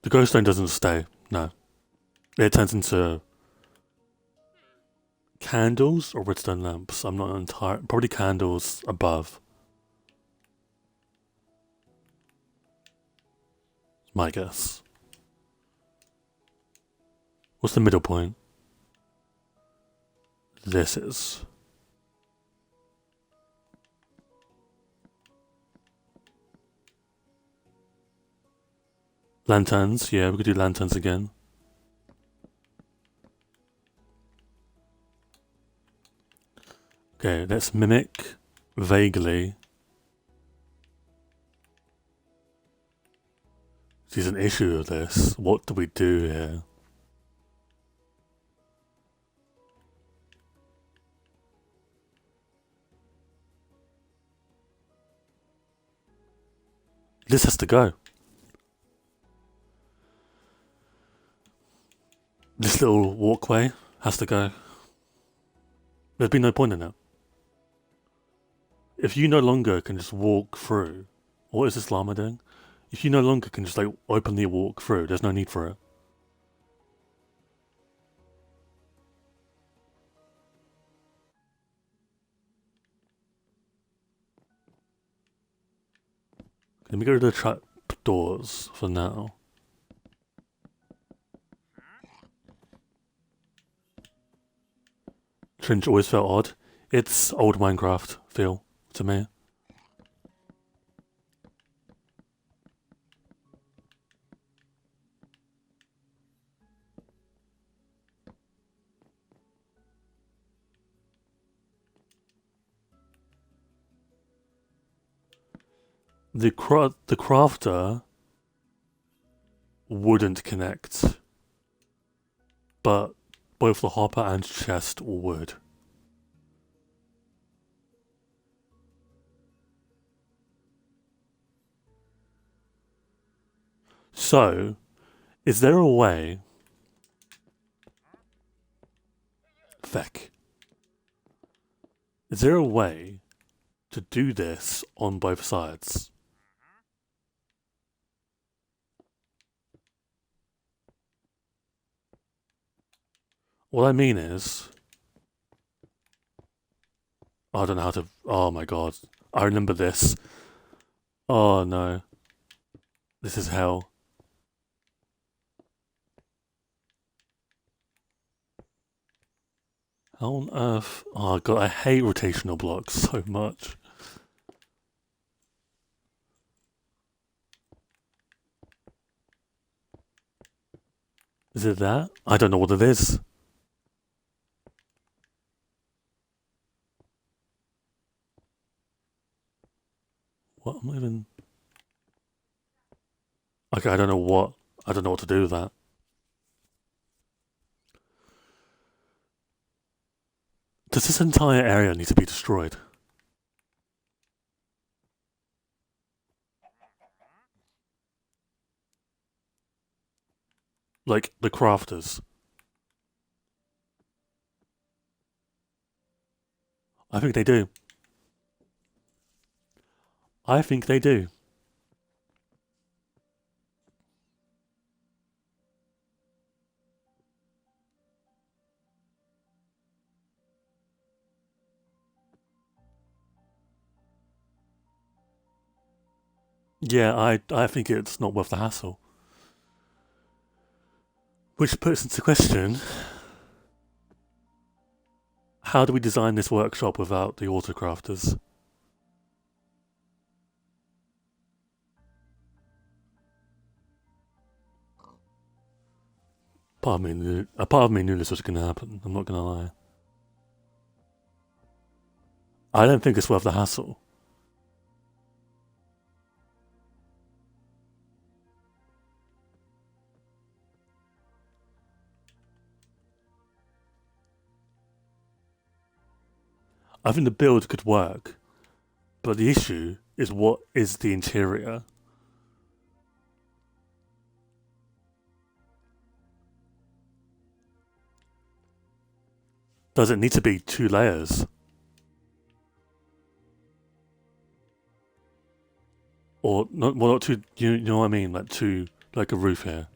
The ghost stone doesn't stay, no. It turns into candles or redstone lamps. I'm not entirely. Probably candles above. My guess. What's the middle point? This is. Lanterns, yeah, we could do lanterns again. Okay, let's mimic vaguely. There's an issue with this. What do we do here? This has to go. This little walkway has to go. There'd be no point in it. If you no longer can just walk through, what is this llama doing? If you no longer can just like openly walk through, there's no need for it. Let me go to the trap doors for now. Tringe always felt odd. It's old Minecraft feel to me. The crafter wouldn't connect, but both the hopper and chest would. So, is there a way? Feck. Is there a way to do this on both sides? What I mean is, I don't know how to. Oh my god. I remember this. Oh no. This is hell. How on earth? Oh god, I hate rotational blocks so much. Is it that? I don't know what it is. What am I even? Okay, I don't know what. I don't know what to do with that. Does this entire area need to be destroyed? Like the crafters. I think they do. I think they do. Yeah, I think it's not worth the hassle. Which puts into question, how do we design this workshop without the autocrafters? A part of me knew this was going to happen. I'm not going to lie. I don't think it's worth the hassle. I think the build could work, but the issue is what is the interior. Does it need to be 2 layers? Or not? Well, not two. You know what I mean? Like two, like a roof here.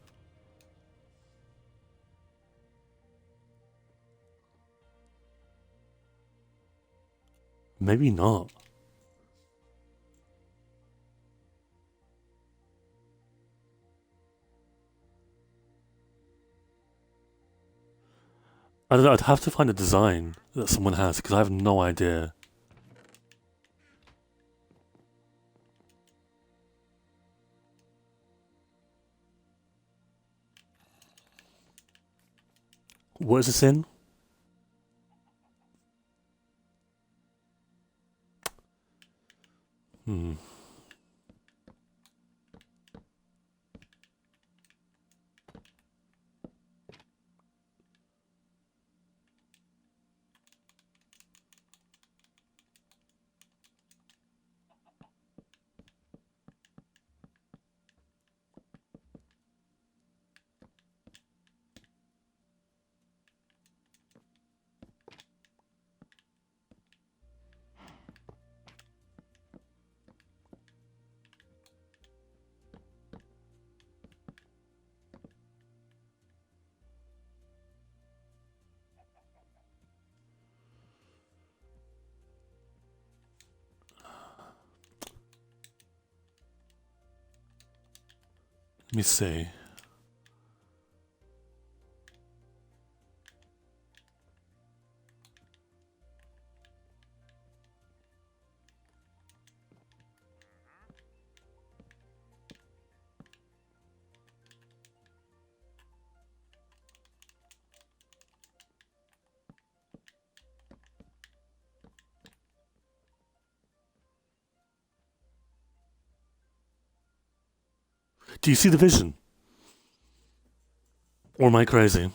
Maybe not. I don't know. I'd have to find a design that someone has because I have no idea. What is this in? Hmm. Let me see. Do you see the vision? Or am I crazy?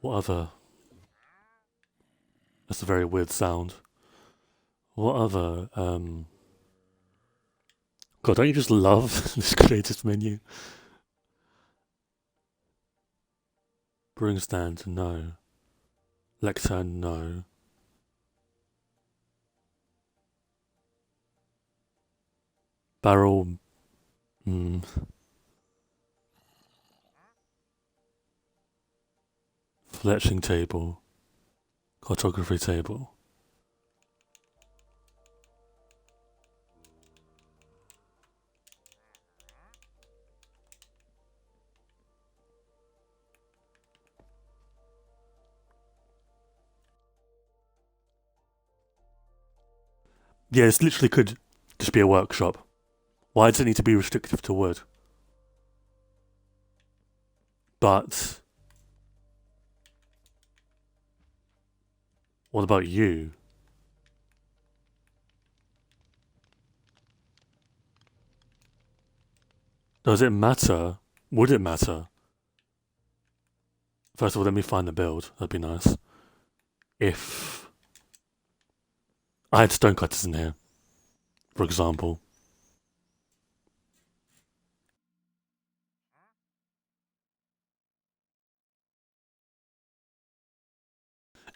What other? That's a very weird sound. What other? God, don't you just love this creative menu? Brewing stand, no. Lectern, no. Barrel, hmm. Fletching table. Cartography table. Yeah, this literally could just be a workshop. Why does it need to be restrictive to wood? But what about you? Does it matter? Would it matter? First of all, let me find the build. That'd be nice. If I had stonecutters in here, for example.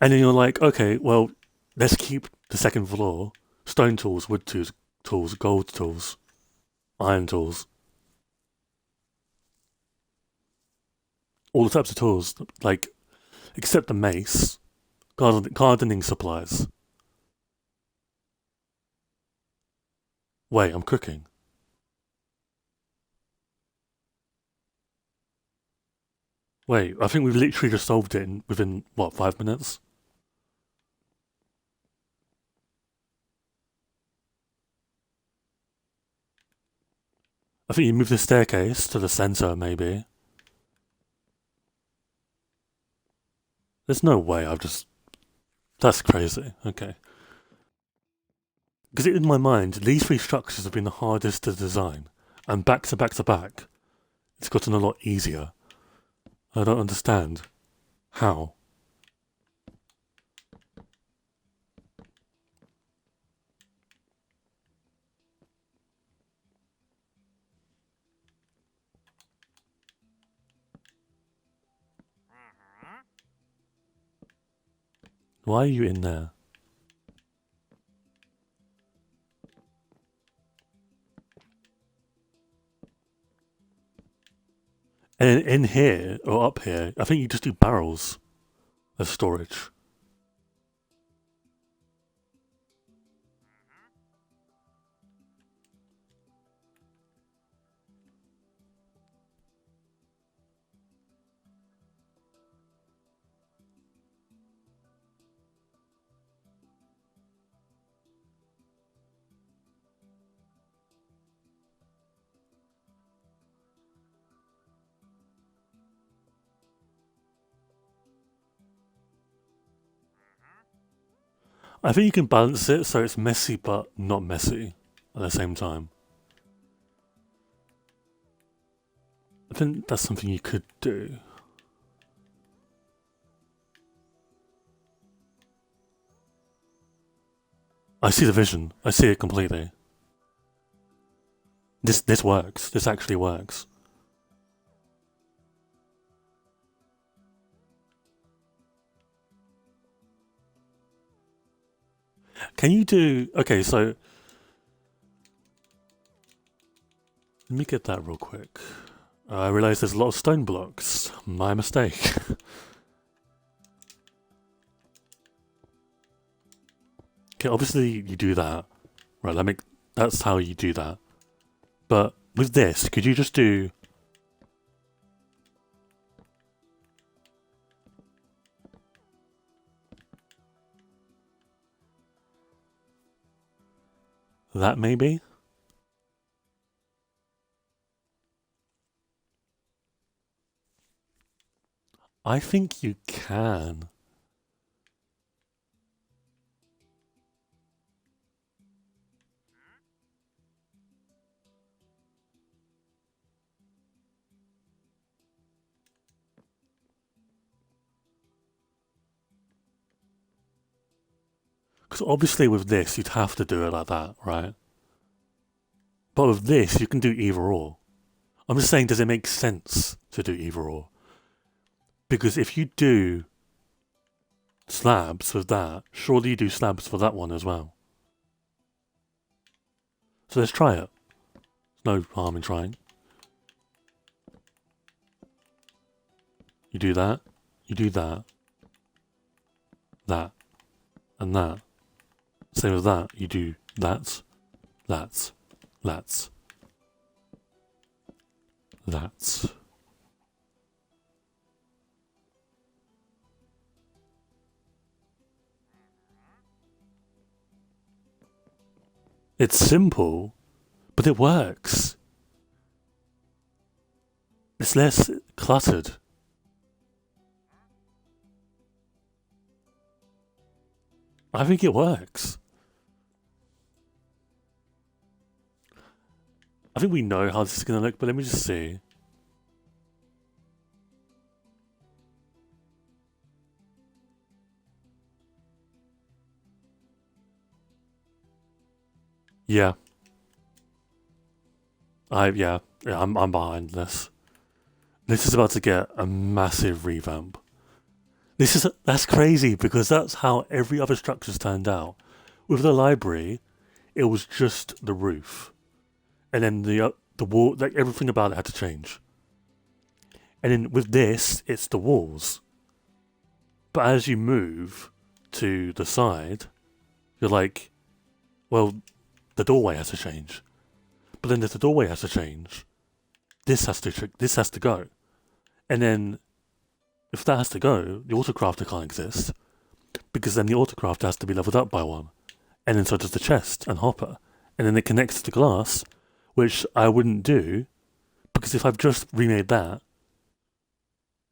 And then you're like, okay, well, let's keep the second floor stone tools, wood tools, gold tools, iron tools, all the types of tools, like, except the mace, gardening supplies. Wait, I'm cooking. Wait, I think we've literally just solved it within, what, 5 minutes? I think you move the staircase to the center, maybe. There's no way I've just. That's crazy. Okay. Because in my mind, these three structures have been the hardest to design. And back to back to back, it's gotten a lot easier. I don't understand. How? Why are you in there? And in here, or up here, I think you just do barrels as storage. I think you can balance it so it's messy but not messy at the same time. I think that's something you could do. I see the vision. I see it completely. This works. This actually works. Can you do... Okay, so... Let me get that real quick. I realise there's a lot of stone blocks. My mistake. Okay, obviously you do that. Right, that's how you do that. But with this, could you just do... that maybe? I think you can. Because obviously with this, you'd have to do it like that, right? But with this, you can do either or. I'm just saying, does it make sense to do either or? Because if you do slabs with that, surely you do slabs for that one as well. So let's try it. There's no harm in trying. You do that, you do that, that, and that. Same as that, you do that, that, that, that. It's simple, but it works. It's less cluttered. I think it works. I think we know how this is going to look, but let me just see. Yeah. I'm behind this. This is about to get a massive revamp. That's crazy because that's how every other structure's turned out. With the library, it was just the roof, and then the wall, like everything about it had to change. And then with this, it's the walls. But as you move to the side, you're like, well, the doorway has to change. But then if the doorway has to change, this has to go. And then if that has to go, the autocrafter can't exist. Because then the autocrafter has to be leveled up by one. And then so does the chest and hopper. And then it connects to the glass, which I wouldn't do, because if I've just remade that,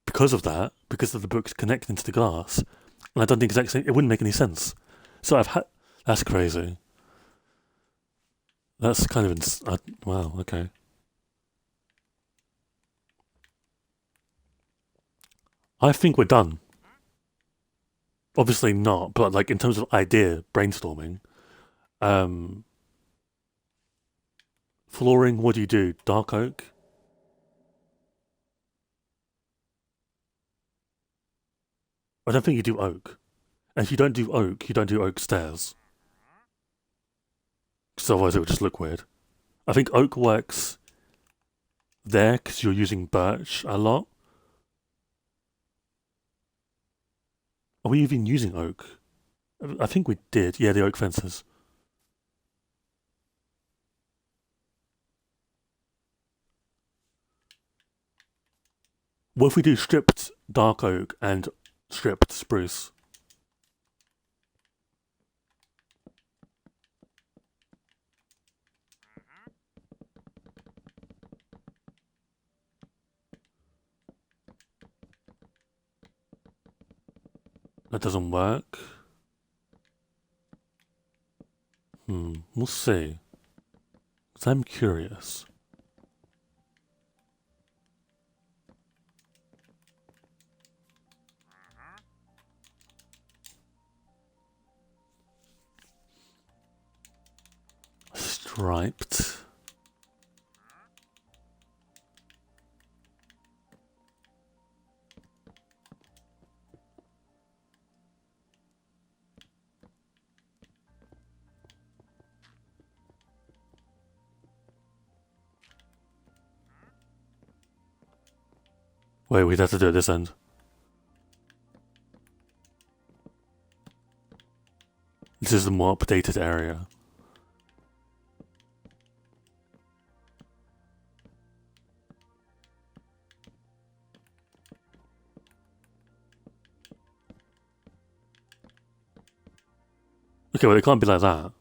because of the books connecting to the glass, and I've done the exact same, it wouldn't make any sense. So that's crazy. That's kind of wow. Okay. I think we're done. Obviously not, but like in terms of idea brainstorming, um, flooring. What do you do? Dark oak. I don't think you do oak. And if you don't do oak, you don't do oak stairs. Because otherwise it would just look weird. I think oak works there because you're using birch a lot. Are we even using oak? I think we did. Yeah, the oak fences. What if we do stripped dark oak and stripped spruce? That doesn't work. We'll see. Because I'm curious. Striped. Wait, we'd have to do it this end. This is the more updated area. Okay, well, it can't be like that.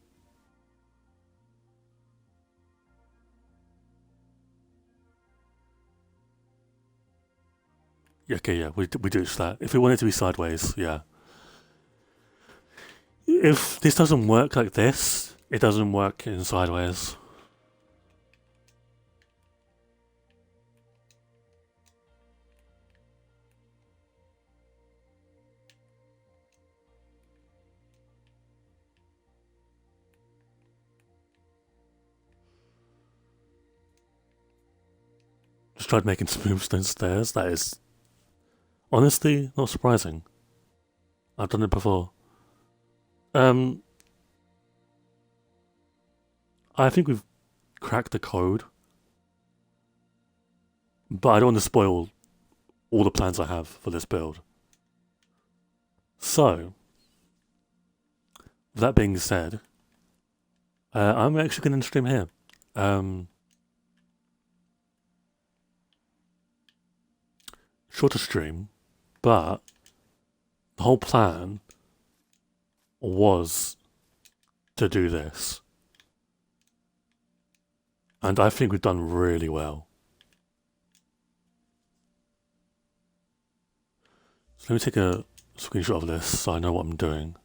Okay, yeah, we do just that. If we want it to be sideways, yeah. If this doesn't work like this, it doesn't work in sideways. Just tried making smooth stone stairs. That is honestly not surprising. I've done it before. I think we've cracked the code, but I don't want to spoil all the plans I have for this build. So, that being said, I'm actually going to stream here. Shorter stream, but the whole plan was to do this. And I think we've done really well. So let me take a screenshot of this so I know what I'm doing.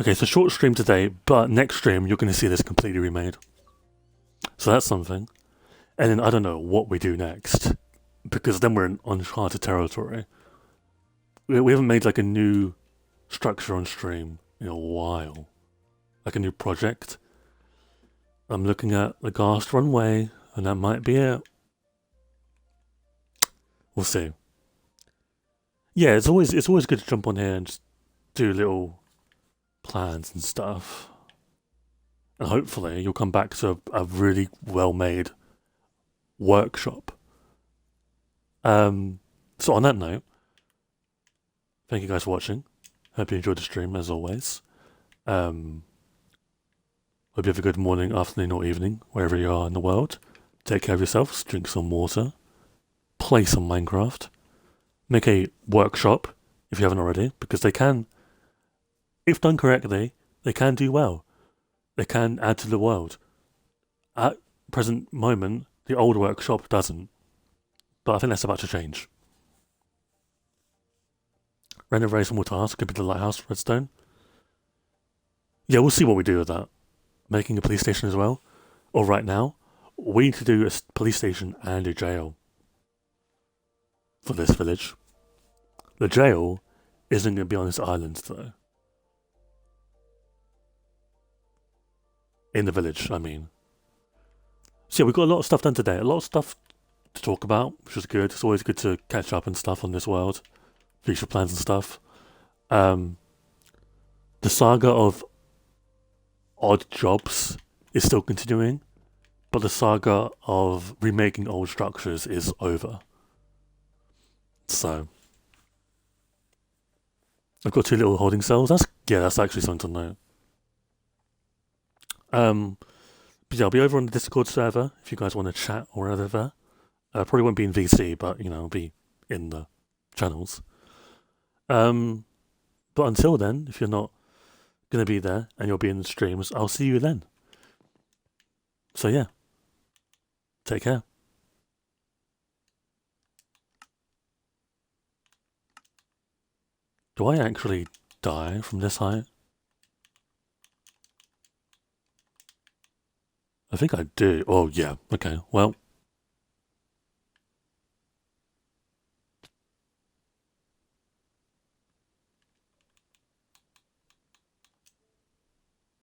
Okay, so short stream today, but next stream you're going to see this completely remade. So that's something. And then I don't know what we do next, because then we're in uncharted territory. We haven't made like a new structure on stream in a while, like a new project. I'm looking at the ghast runway, and that might be it. We'll see. Yeah, it's always good to jump on here and just do little plans and stuff. And hopefully you'll come back to a really well-made workshop. So on that note, thank you guys for watching. Hope you enjoyed the stream as always. Hope you have a good morning, afternoon, or evening, wherever you are in the world. Take care of yourselves, drink some water, play some Minecraft, make a workshop if you haven't already, because they can, if done correctly, they can do well. It can add to the world. At present moment, the old workshop doesn't. But I think that's about to change. Render very small task could be the lighthouse redstone. Yeah, we'll see what we do with that. Making a police station as well. Or right now, we need to do a police station and a jail for this village. The jail isn't going to be on this island though. In the village, I mean. So yeah, we've got a lot of stuff done today. A lot of stuff to talk about, which is good. It's always good to catch up and stuff on this world. Future plans and stuff. The saga of odd jobs is still continuing, but the saga of remaking old structures is over. So I've got 2 little holding cells. That's actually something to note. But yeah, I'll be over on the Discord server if you guys want to chat or whatever. Probably won't be in VC, but I'll be in the channels. But until then, if you're not going to be there and you'll be in the streams, I'll see you then. So yeah, take care. Do I actually die from this height? I think I do. Oh yeah, okay, well.